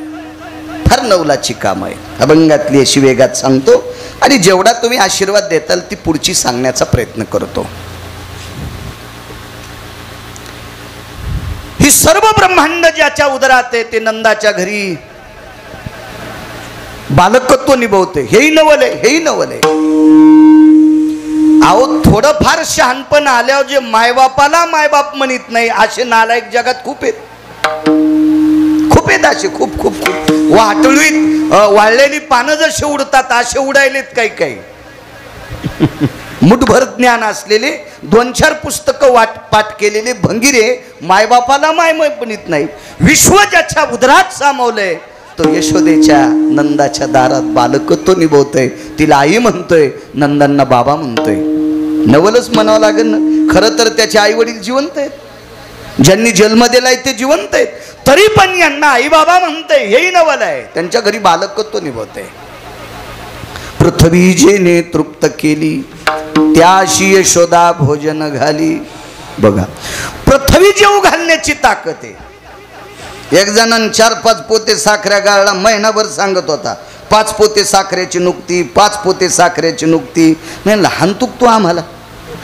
फार नवलाची काम आहे. अभंगातली अशी वेगात सांगतो आणि जेवढा तुम्ही आशीर्वाद देताल ती पुढची सांगण्याचा प्रयत्न करतो. ही सर्व ब्रह्मांड ज्याच्या उदरात आहे ते नंदाच्या घरी बालकत्व निभवते. हेही नवल आहे, हेही नवल आहे. अहो थोडंफार शहाणपण आल्यावर जे मायबापाला मायबाप म्हणत नाही असे नालायक जगात खूप आहेत, खूप आहेत असे, खूप खूप खूप. वाटळीत वाळलेली पानं जसे उडतात असे उडायलेत काही काही. मुठभर ज्ञान असलेले 2-4 पुस्तकं पाठ केलेले भंगिरे मायबापाला माय म्हणत नाही. विश्व ज्याच्या उदरात सामावलंय तो यशोदेच्या नंदाच्या दारात बालकत्व निभवतोय. तिला आई म्हणतोय, नंदांना बाबा म्हणतोय. नवलच म्हणावं लागेल ना. खरं तर त्याचे आई वडील जिवंत आहेत, ज्यांनी जन्म दिलाय ते जिवंत आहेत, तरी पण यांना आई बाबा म्हणतंय, हेही नवल आहे. त्यांच्या घरी बालकत्व निभवतंय. पृथ्वी जेने तृप्त केली त्याशी यशोदा भोजन घाली. बघा पृथ्वी जेव घालण्याची ताकद आहे. एक जणांनी 4-5 पोते साखऱ्या गाळला, महिनाभर सांगत होता 5 पोते साखरेची नुकती, 5 पोते साखरेची नुकती. म्हणलं हानतूक तू आम्हाला,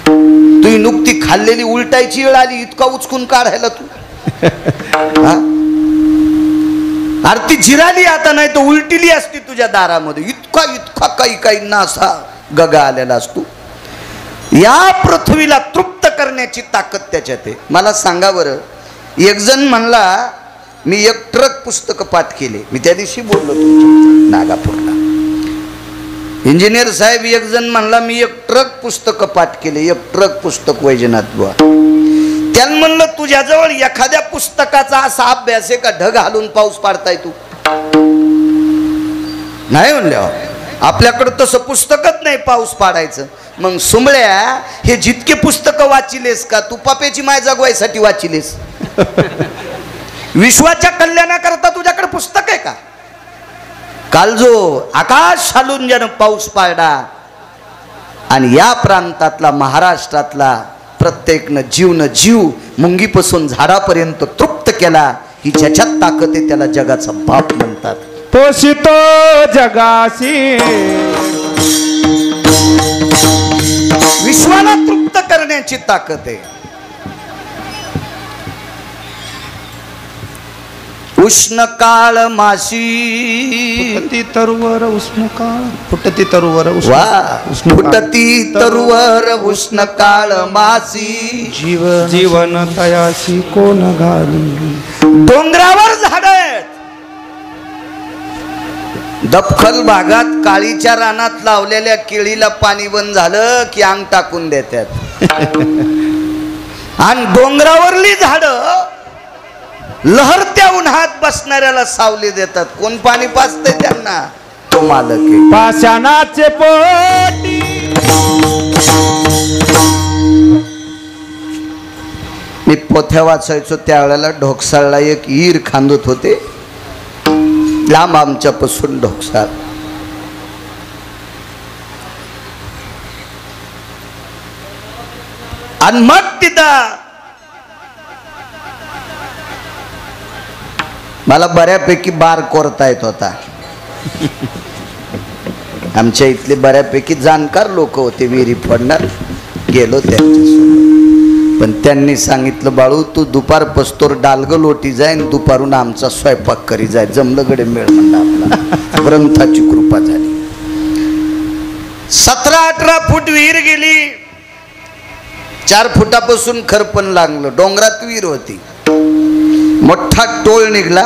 तुझी नुकती खाल्लेली उलटायची वेळ आली, इतका उचकून काढायला तू. आरती जिराली आता, नाही तर उलटिली असती तुझ्या दारामध्ये. इतका इतका काही ना असा गगा आलेला असतो. या पृथ्वीला तृप्त करण्याची ताकद त्याच्यात आहे. मला सांगा बरं, एक जण म्हणला मी 1 ट्रक पुस्तक पाठ केले. मी त्या दिवशी बोललो तुमच्या नागापूरला. इंजिनियर साहेब एक जण म्हणला मी 1 ट्रक पुस्तक पाठ केले, 1 ट्रक पुस्तक वैजनाथ बुवा. त्यानं म्हणलं तुझ्याजवळ एखाद्या पुस्तकाचा असा अभ्यास आहे का ढग घालून पाऊस पाडताय तू? नाही म्हणल्या, आपल्याकडं तसं पुस्तकच नाही पाऊस पाडायचं. मग सुंबळ्या, हे जितके पुस्तकं वाचिलेस का तू पाप्याची माय जगवायसाठी वाचिलेस? विश्वाच्या कल्याणाकरता तुझ्याकडे पुस्तक आहे का? काल जो आकाश हालून ज्यानं पाऊस पाडला आणि या प्रांतातला महाराष्ट्रातला प्रत्येकनं जीव मुंगीपासून झाडापर्यंत तृप्त केला, ही ज्याच्यात ताकद आहे त्याला जगाचा बाप म्हणतात. पोषितो जगासी, विश्वाला तृप्त करण्याची ताकद आहे. उष्ण काळ माशी फुटती तरुवर उष्ण काळ, फुटती तरुवर फुटती तरुवर उष्ण काळ मासी. जीवन तयासी कोण घाली. डोंगरावर झाड आहेत, दपखल भागात काळीच्या रानात लावलेल्या केळीला पाणी बंद झालं की अंग टाकून देतात. आणि डोंगरावरली झाड लहरत्या उन्हात बसणाऱ्याला सावली देतात. कोण पाणी पाजतंय त्यांना? तो मालक आहे. पाषाणाचे पोटी मी पोथ्या वाचायचो त्यावेळेला ढोकसाळला एक ईर खांदत होते, लांब आमच्यापासून ढोकसाळ. आणि मग तिथं मला बऱ्यापैकी बार कोरता येत होता. आमच्या इथले बऱ्यापैकी जाणकार लोक होते, विहिरी फोडणार. गेलो त्यांच्यासोबत, पण त्यांनी सांगितलं, बाळू तू दुपार पस्तोर डालग लोटी जाय, दुपारून आमचा स्वयंपाक करी जाय. जमलं गडे मेळ म्हणला आपला. ग्रंथाची कृपा झाली. 17-18 फूट विहीर गेली. 4 फुटापासून खरपण लागलं. डोंगरात विहीर होती. मोठा टोळ निघला.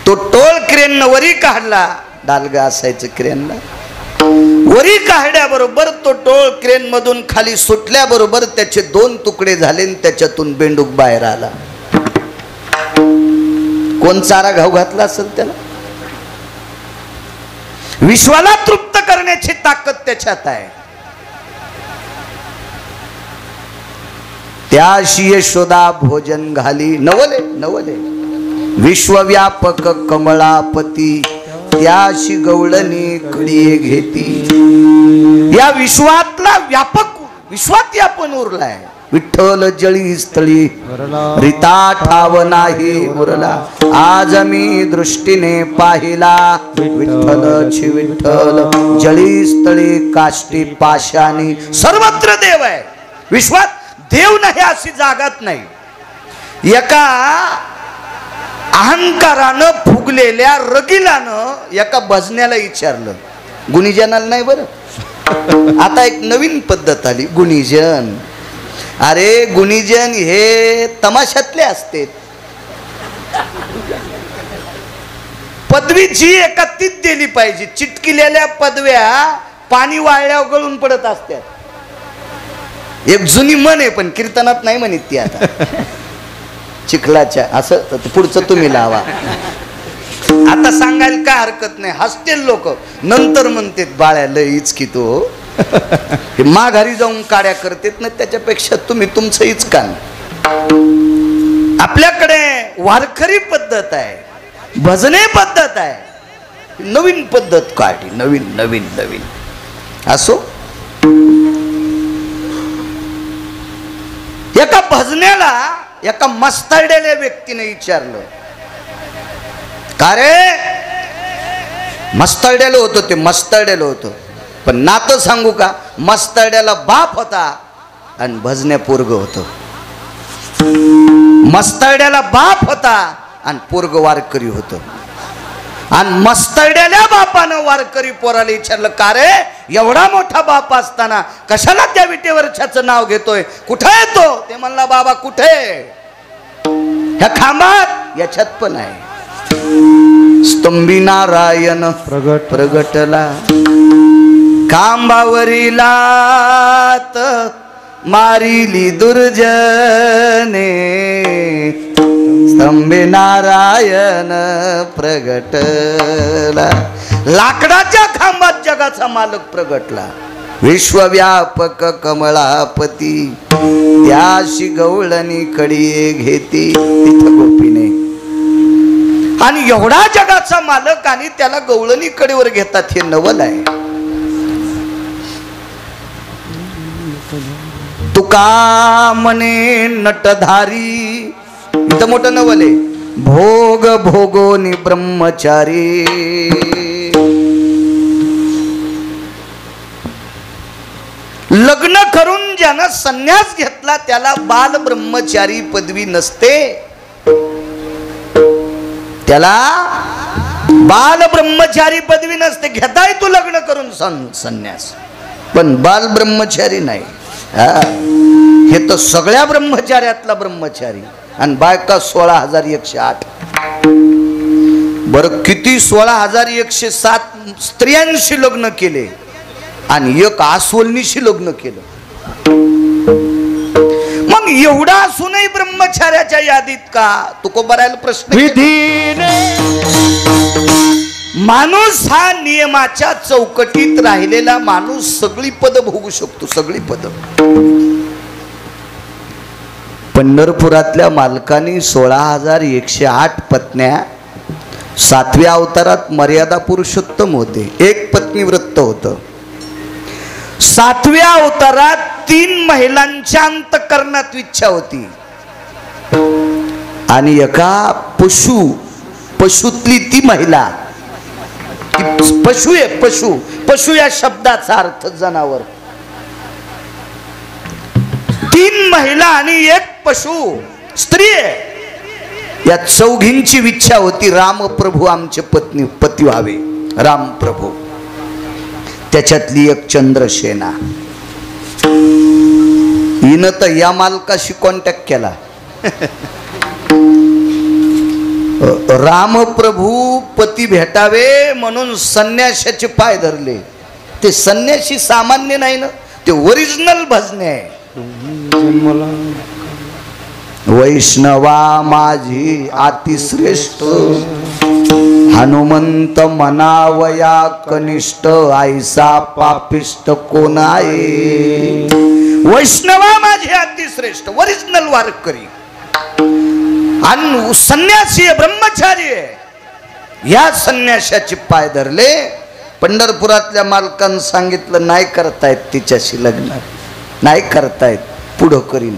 तो टोळ क्रेन वरी काढला. डालग असायचं क्रेनला. वरी काढल्याबरोबर तो टोळ क्रेन मधून खाली सुटल्याबरोबर त्याचे 2 तुकडे झाले आणि त्याच्यातून बेंडूक बाहेर आला. कोण चारा घाऊ घातला असेल त्याला? विश्वाला तृप्त करण्याची ताकद त्याच्यात आहे. त्याशी यशोदा भोजन घाली. नवले नवले विश्वव्यापक कमळापती, त्याशी गवळणी कडिये घेती. या विश्वातला व्यापक, विश्वात व्यापन उरलाय. विठ्ठल जळी स्थळी रिता ठाव नाही उरला, आज मी दृष्टीने पाहिला. विठ्ठलची विठ्ठल जळी स्थळी काष्टी पाशानी. सर्वत्र देव आहे. विश्वात देव नाही अशी जागात नाही. एका अहंकारानं फुगलेल्या रगिलानं एका भजण्याला विचारलं, गुणीजनाला नाही बरं, आता एक नवीन पद्धत आली, गुणीजन. अरे गुणीजन हे तमाशातले असते. पदवी जी एका तीच दिली पाहिजे. चिटकिलेल्या पदव्या पाणी वाळल्यावर गळून पडत असतात. एक जुनी मन आहे, पण कीर्तनात नाही म्हणत ती. आता चिखलाच्या असं पुढचं तुम्ही लावा. आता सांगायला काय हरकत नाही. हसतील लोक. नंतर म्हणते बाळ्या लईच की तो माघारी जाऊन काड्या करतेत ना, त्याच्यापेक्षा तुम्ही तुमचं इचकान. आपल्याकडे वारकरी पद्धत आहे, भजने पद्धत आहे. नवीन पद्धत काढली. नवीन नवीन नवीन असो. एका भजण्याला एका मस्तरडेल्या व्यक्तीने विचारलं, का रे? मस्तरडेलं होतं ते, मस्तरडेलं होतं. पण नातं सांगू का, मस्तरड्याला बाप होता आणि भजन्या पोरग होतं. मस्तरड्याला बाप होता आणि पोरग वारकरी होतं. आणि मस्तरड्याल्या बापानं वारकरी पोराला विचारलं, का रे एवढा मोठा बाप असताना कशाला त्या विटेवरच्याचं नाव घेतोय? कुठे येतो? ते म्हणला, बाबा कुठे? ह्या खांबात. याच्यात पण आहे. स्तंभी नारायण प्रगटला, खांबावरी लात मारिली दुर्जने, स्तंभी नारायण प्रगटला. लाकडाच्या खांबात जगाचा मालक प्रगटला. विश्वव्यापक कमळापती, त्याशी गवळणी कडिये घेती. तिथं गोपीने. आणि एवढा जगाचा मालक आणि त्याला गवळणी कडेवर घेतात, हे नवल आहे. तुका म्हणे नटधारी, इथं मोठं नवल आहे. भोग भोगोनी ब्रह्मचारी, लग्न करून ज्यानं संन्यास घेतला त्याला बाल ब्रह्मचारी पदवी नसते. त्याला बाल ब्रह्मचारी पदवी नसते. घेताय तू लग्न करून संन्यास, पण बाल ब्रह्मचारी नाही. हे तर सगळ्या ब्रह्मचार्यातला ब्रह्मचारी. आणि बायका 16,108. बरं किती 16,107 स्त्रियांशी लग्न केले आणि एक आसवलनीशी लग्न केलं. मग एवढा असूनही ब्रह्मचार्याच्या यादीत का? तुकोबारायला प्रश्न. विधीने माणूस हा नियमाच्या चौकटीत राहिलेला माणूस सगळी पद भोगू शकतो, सगळी पद. पंढरपुरातल्या मालकांनी 16,108 पत्न्या, 7व्या अवतारात मर्यादा पुरुषोत्तम होते, एक पत्नी व्रत होतं. 7व्या अवतारात 3 महिलांच्या अंतःकरणात इच्छा होती आणि एका पशुतली ती महिला, पशु आहे, पशु या शब्दाचा अर्थ जनावर. 3 महिला आणि एक पशु स्त्री आहे. या चौघींची इच्छा होती रामप्रभू आमचे पती व्हावे, रामप्रभू. त्याच्यातली एक चंद्रसेना, हिनं तर या मालकाशी कॉन्टॅक्ट केला. रामप्रभू पती भेटावे म्हणून संन्याशाचे पाय धरले. ते संन्याशी सामान्य नाही ना, ते ओरिजिनल भजने आहे. वैष्णवा माझी अतिश्रेष्ठ, हनुमंत मनावया कनिष्ठ, ऐसा पापिष्ट कोण आहे. वैष्णवा माझी अतिश्रेष्ठ, ओरिजिनल वारकरी आणि संन्यासी ब्रह्मचारी आहे. या संन्याशाचे पाय धरले. पंढरपुरातल्या मालकानं सांगितलं नाही करतायत तिच्याशी लग्न, नाही करतायत, पुढं करीन.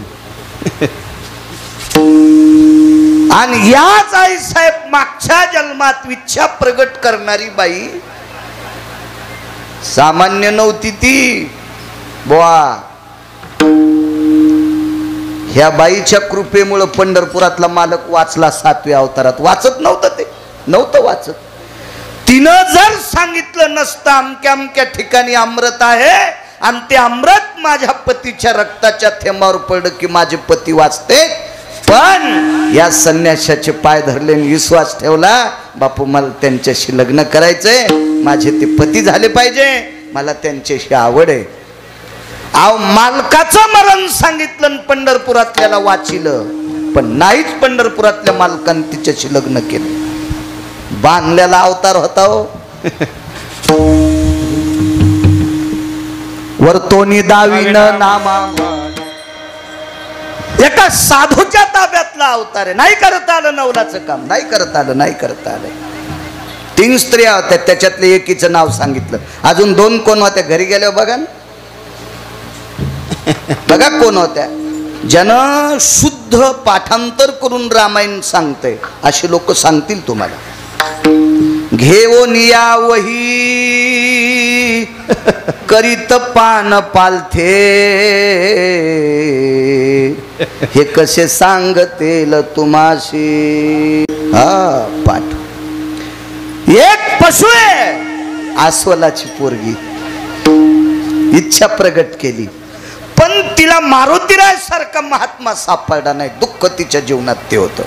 आणि याच आई साहेब मागच्या जन्मात इच्छा प्रगट करणारी बाई सामान्य नव्हती ती बुवा. ह्या बाईच्या कृपेमुळे पंढरपुरातला मालक वाचला 7व्या अवतारात. वाचत नव्हतं, ते नव्हतं वाचत. तिनं जर सांगितलं नसतं अमक्या अमक्या ठिकाणी अमृत आहे आणि ते अमृत माझ्या पतीच्या रक्ताच्या थेंबावर पडलं की माझे पती वाचते, पण या संन्याशाचे पाय धरले, विश्वास ठेवला बापू मला त्यांच्याशी लग्न करायचंय, माझे ते पती झाले पाहिजे, मला त्यांच्याशी आवड आहे. अहो मालकाचं मरण सांगितलं पंढरपुरातल्याला वाचिलं, पण नाहीच पंढरपुरातल्या मालकानं तिच्याशी लग्न केलं. बांधलेला अवतार होता हो. वर्तोनी दावीन नामा, एका साधूच्या ताब्यातला अवतार आहे. नाही करता आलं नवलाचं काम, नाही करता आलं. 3 स्त्रिया होत्या, त्याच्यातले एकीचं नाव सांगितलं. अजून 2 कोण होत्या घरी गेल्यावर बघा ना, बघा कोण होत्या. ज्यानं शुद्ध पाठांतर करून रामायण सांगते असे लोक सांगतील तुम्हाला. घेऊनिया वही करीत पान पालथे, हे कसे सांगतेल तुम्हाशी. हा पाठ. एक पशु आहे, अस्वलाची पोरगी, इच्छा प्रगट केली, पण तिला मारुतीराय सारखा महात्मा सापडला नाही. दुःख तिच्या जीवनात ते होतं.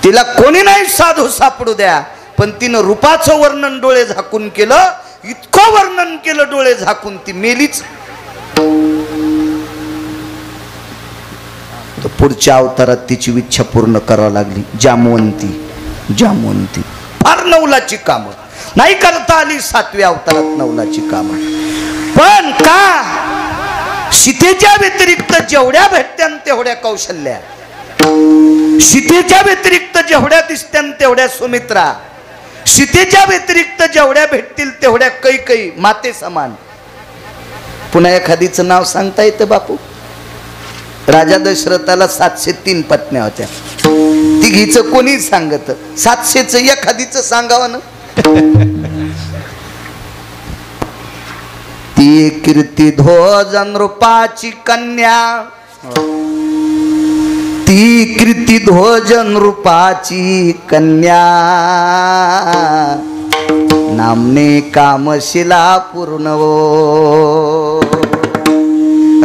तिला कोणी नाही साधू सापडू द्या, पण तिनं रूपाचं वर्णन डोळे झाकून केलं, इतकं वर्णन केलं डोळे झाकून, ती मेलीच. तर पुढच्या अवतारात तिची इच्छा पूर्ण करावी लागली. जामवंती फार नवलाची कामं नाही करता आली 7व्या अवतारात नवलाची कामं. पण का सीतेच्या व्यतिरिक्त जेवढ्या भेटत्यान तेवढ्या कौशल्या, सीतेच्या व्यतिरिक्त जेवढ्या दिसत्यान तेवढ्या सुमित्रा, सीतेच्या व्यतिरिक्त जेवढ्या भेटतील तेवढ्या कैकई, माते समान. पुन्हा एखादीचं नाव सांगता येतं बापू. राजा दशरथाला 703 पत्न्या होत्या. तिघीचं कोणी सांगत, 700चं एखादीचं सांगावं ना. ती कीर्ती ध्वजन रूपाची कन्या, ती कीर्ती ध्वजन रूपाची कन्या, नामने कामशिला पूर्ण.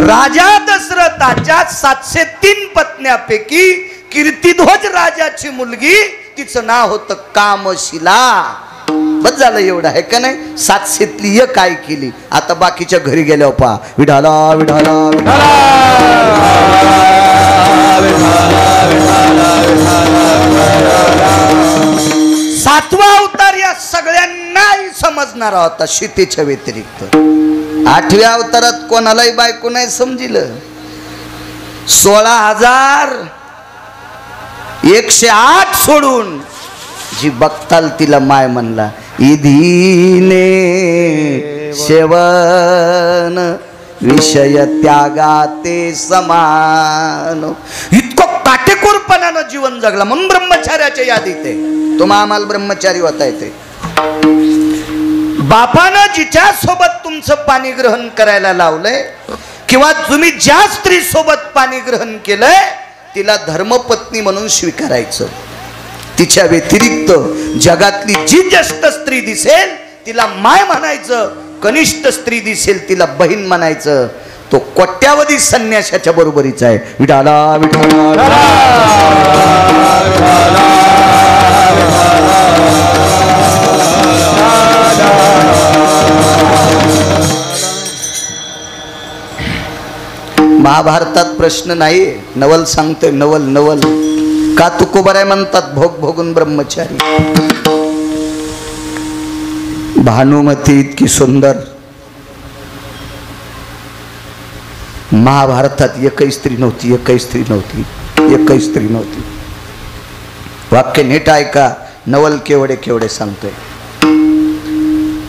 राजा दशरथाच्या 703 पत्न्यापैकी कीर्तिध्वज राजाची मुलगी, तिचं नाव होतं कामशिला. बस झालं एवढं आहे का नाही. 700तली एक काय केली. आता बाकीच्या घरी गेल्यावर पहा, विठाला विठाला विठाला. 7वा अवतार या सगळ्यांना असणारा होता सीतेच्या व्यतिरिक्त. 8व्या अवतारात कोणालाही बायको नाही समजिलं. 16,108 सोडून जी बघताल तिला माय म्हणला. इधीने शेवन विषय त्यागाते समान. इतकं काटेकोरपणानं जीवन जगला म्हणून ब्रह्मचार्याच्या यादीत आहे. तुम्हा आम्हाला ब्रह्मचारी होता येते. बापानं जिच्या सोबत तुमचं पाणी ग्रहण करायला लावलंय किंवा तुम्ही ज्या स्त्री सोबत पाणी ग्रहण केलंय तिला धर्मपत्नी म्हणून स्वीकारायचं. तिच्या व्यतिरिक्त जगातली जी ज्येष्ठ स्त्री दिसेल तिला माय म्हणायचं, कनिष्ठ स्त्री दिसेल तिला बहीण म्हणायचं. तो कोट्यावधी संन्याशाच्या बरोबरीचा आहे. विठाला विठाला महाभारतात प्रश्न नाही. नवल सांगतोय. नवल नवल का तुकोबाराय म्हणतात भोग भोगून ब्रह्मचारी. भानुमती इतकी सुंदर. महाभारतात एकही स्त्री नव्हती. एकही स्त्री नव्हती. एकही स्त्री नव्हती. वाक्य नीट ऐका. नवल केवढे केवढे सांगतोय.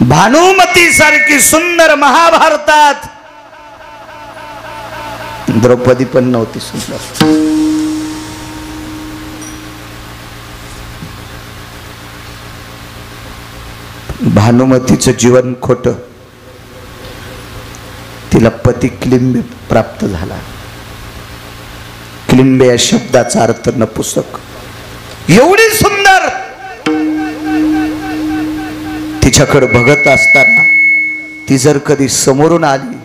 भानुमती सारखी सुंदर महाभारतात द्रौपदी पण नव्हती सुंदर. भानुमतीचं जीवन खोट. तिला पती क्लिंबे प्राप्त झाला. क्लिंबे या शब्दाचा अर्थ नपुसक. एवढी सुंदर. तिच्याकडे बघत असताना ती जर कधी समोरून आली,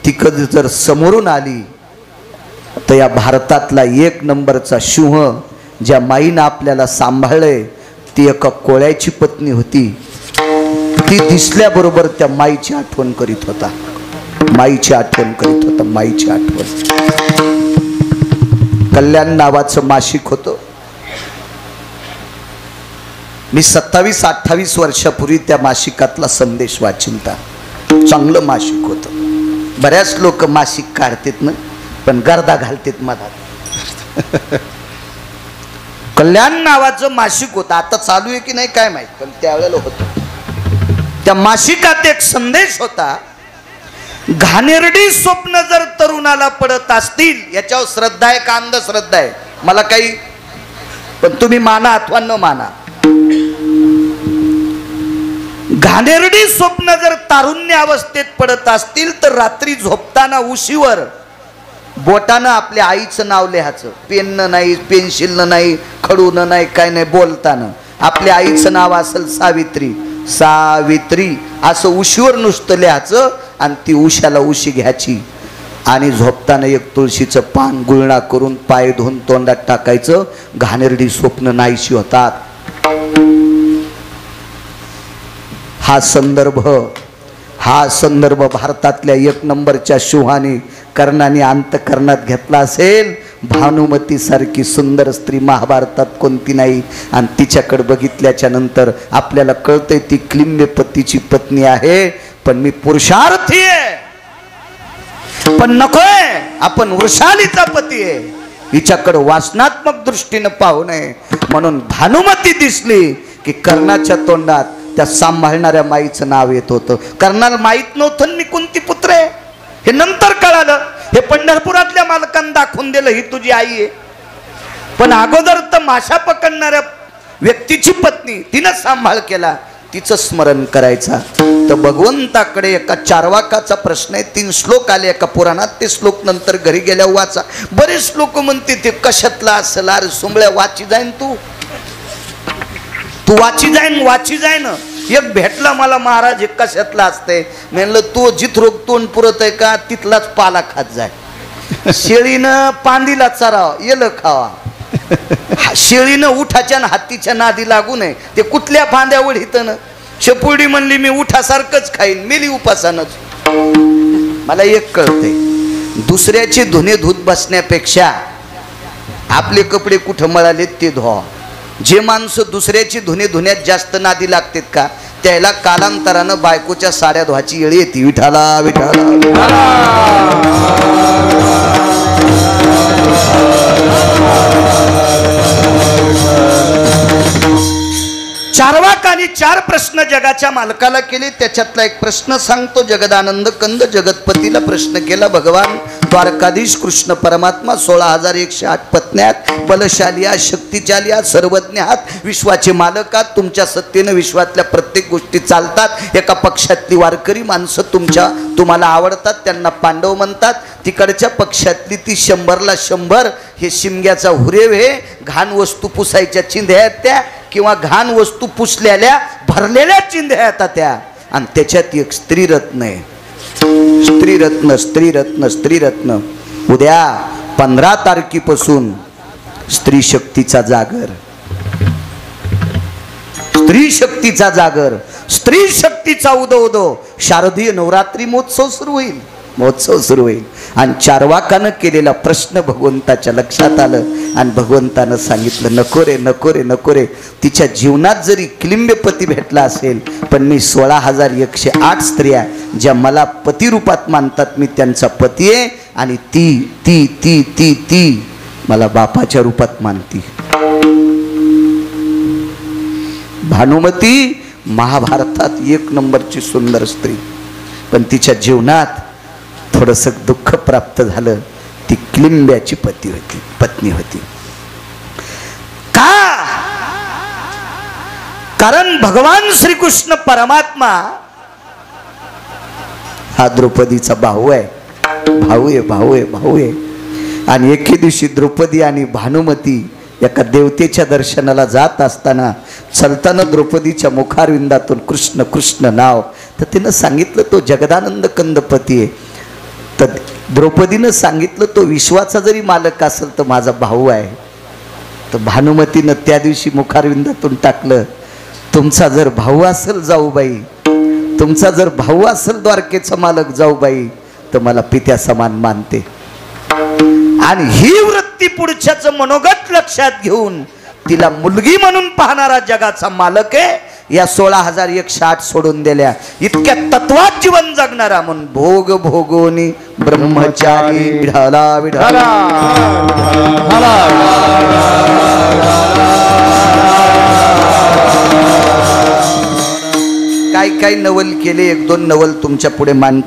ती कधी जर समोरून आली तर या भारतातला 1 नंबरचा सिंह ज्या माईनं आपल्याला सांभाळलंय ती एका कोळ्याची पत्नी होती. ती दिसल्याबरोबर त्या माईची आठवण करीत होता. माईची आठवण करीत होता. माईची आठवण. कल्याण नावाचं मासिक होतं. मी 27-28 वर्षापूर्वी त्या मासिकातला संदेश वाचिलता. चांगलं मासिक होतं. बऱ्याच लोक मासिक काढतात ना, पण गर्दा घालतात मधात. कल्याण नावाचं मासिक होतं. आता चालू आहे की नाही काय माहित, पण त्यावेळेला होतं. त्या मासिकात एक संदेश होता. घाणेरडी स्वप्न जर तरुणाला पडत असतील, याच्यावर श्रद्धा आहे का अंधश्रद्धा आहे मला काही, पण तुम्ही माना अथवा न माना. घाणेरडी स्वप्न जर तारुण्य अवस्थेत पडत असतील तर रात्री झोपताना उशीवर बोटानं आपल्या आईचं नाव लिहायचं. पेननं नाही, पेन्सिलनं नाही, खडूनं नाही, काय नाही, बोलताना आपल्या आईचं नाव असेल सावित्री, सावित्री असं उशीवर नुसतं लिहायचं आणि ती उशाला उशी घ्यायची आणि झोपताना एक तुळशीचं पान गुळणा करून पाय धुवून तोंडात टाकायचं. घाणेरडी स्वप्न नाहीशी होतात. हा संदर्भ भारतातल्या 1 नंबरच्या सिंहाने कर्णाने अंतकरणात घेतला असेल. भानुमती सारखी सुंदर स्त्री महाभारतात कोणती नाही. आणि तिच्याकडे बघितल्याच्या नंतर आपल्याला कळतंय ती क्लिंबे पतीची पत्नी आहे. पण मी पुरुषार्थी आहे, पण नकोय. आपण वृषालीचा पती आहे. हिच्याकडे वासनात्मक दृष्टीनं पाहू नये म्हणून भानुमती दिसली की कर्णाच्या तोंडात त्या सांभाळणाऱ्या माईचं नाव येत होतं. कर्णाला माहीत नव्हतं मी कोणती पुत्र आहे, हे नंतर कळालं. हे पंढरपुरातल्या मालकांना दाखवून दिलं ही तुझी आई आहे. पण अगोदर तर माशा पकडणाऱ्या व्यक्तीची पत्नी तिनं सांभाळ केला, तिचं स्मरण करायचा. तर भगवंताकडे एका चारवाकाचा प्रश्न आहे. 3 श्लोक आले एका पुराणात. ते श्लोक नंतर घरी गेल्या वाचा. बरेच लोक म्हणते ते कशातला असेल. अरे सुंबळ्या वाची जाईन तू वाची जाईन. एक भेटला मला महाराज एक कशातला असते. म्हणलं तू जिथ रोग तोंड पुरत आहे का तिथलाच पाला खात जाय. शेळीनं पांदीला चराव येलं खावा. शेळीनं उठाच्या हातीच्या नादी लागू नये. ते कुठल्या फांद्या वढीत ना. शेपुर्डी म्हणली मी उठासारखंच खाईन, मेली उपासानच. मला एक कळते, दुसऱ्याचे धुणे धुत बसण्यापेक्षा आपले कपडे कुठं मळाले ते धुवा. जे माणसं दुसऱ्याची धुणे धुण्यात जास्त नादी लागतात का त्याला कालांतरानं बायकोच्या साड्या धुवायची येळी येते. विठाला विठाला चारवाकानी 4 प्रश्न जगाच्या मालकाला केले. त्याच्यातला एक प्रश्न सांगतो. जगदानंद कंद जगतपतीला प्रश्न केला. भगवान द्वारकाधीश कृष्ण परमात्मा 16,108 पत्न्यात, बलशाली आहात, शक्तिशाली आहात, सर्वज्ञ आहात, विश्वाचे मालक आहात. तुमच्या सत्तेनं विश्वातल्या प्रत्येक गोष्टी चालतात. एका पक्षातली वारकरी माणसं तुम्हाला आवडतात, त्यांना पांडव म्हणतात. तिकडच्या पक्षातली ती 100ला 100 हे शिमग्याचा हुरेव हे घाण वस्तू पुसायच्या चिंध्या आहेत त्या, किंवा घाण वस्तू पुसलेल्या भरलेल्या चिंध्या येतात त्या. आणि त्याच्यात एक स्त्रीरत्न आहे. स्त्रीरत्न स्त्रीरत्न स्त्रीरत्न. उद्या 15 तारखेपासून स्त्री शक्तीचा जागर, स्त्री शक्तीचा जागर, स्त्री शक्तीचा उदो उदो. शारदीय नवरात्री महोत्सव सुरू होईल. महोत्सव सुरू होईल. आणि चारवाकानं केलेला प्रश्न भगवंताच्या लक्षात आलं. आणि भगवंतानं सांगितलं नको रे नको रे नको रे. तिच्या जीवनात जरी किलिंबपती भेटला असेल, पण मी 16,108 स्त्रिया ज्या मला पती रूपात मानतात, मी त्यांचा पती आहे. आणि ती ती ती ती ती मला बापाच्या रूपात मानती. भानुमती महाभारतात 1 नंबरची सुंदर स्त्री, पण तिच्या जीवनात थोडंसं दुःख प्राप्त झालं. ती किलिंब्याची पत्नी होती. का? कारण भगवान श्रीकृष्ण परमात्मा हा द्रौपदीचा भाऊ आहे. भाऊ आहे भाऊ आहे भाऊ आहे. आणि एके दिवशी द्रौपदी आणि भानुमती एका देवतेच्या दर्शनाला जात असताना चलताना द्रौपदीच्या मुखारविंदातून कृष्ण कृष्ण नाव, तर तिनं सांगितलं तो जगदानंद कंदपती आहे. तर द्रौपदीनं सांगितलं तो विश्वाचा जरी मालक असेल तर माझा भाऊ आहे. तर भानुमतीनं त्या दिवशी मुखारविंदातून टाकलं, तुमचा जर भाऊ असेल जाऊबाई, तुमचा जर भाऊ असेल द्वारकेचा मालक जाऊबाई, तर मला पित्या समान मानते. आणि ही वृत्ती पुढच्याच मनोगत लक्षात घेऊन तिला मुलगी म्हणून पाहणारा जगाचा मालक आहे. या 16,108 सोडून दिल्या. इतक्या तत्वात जीवन जगणारा म्हणून भोग भोगोनी ब्रह्मचारी विठाला विठाला. काय काय नवल केले, 1-2 नवल तुमच्या पुढे मान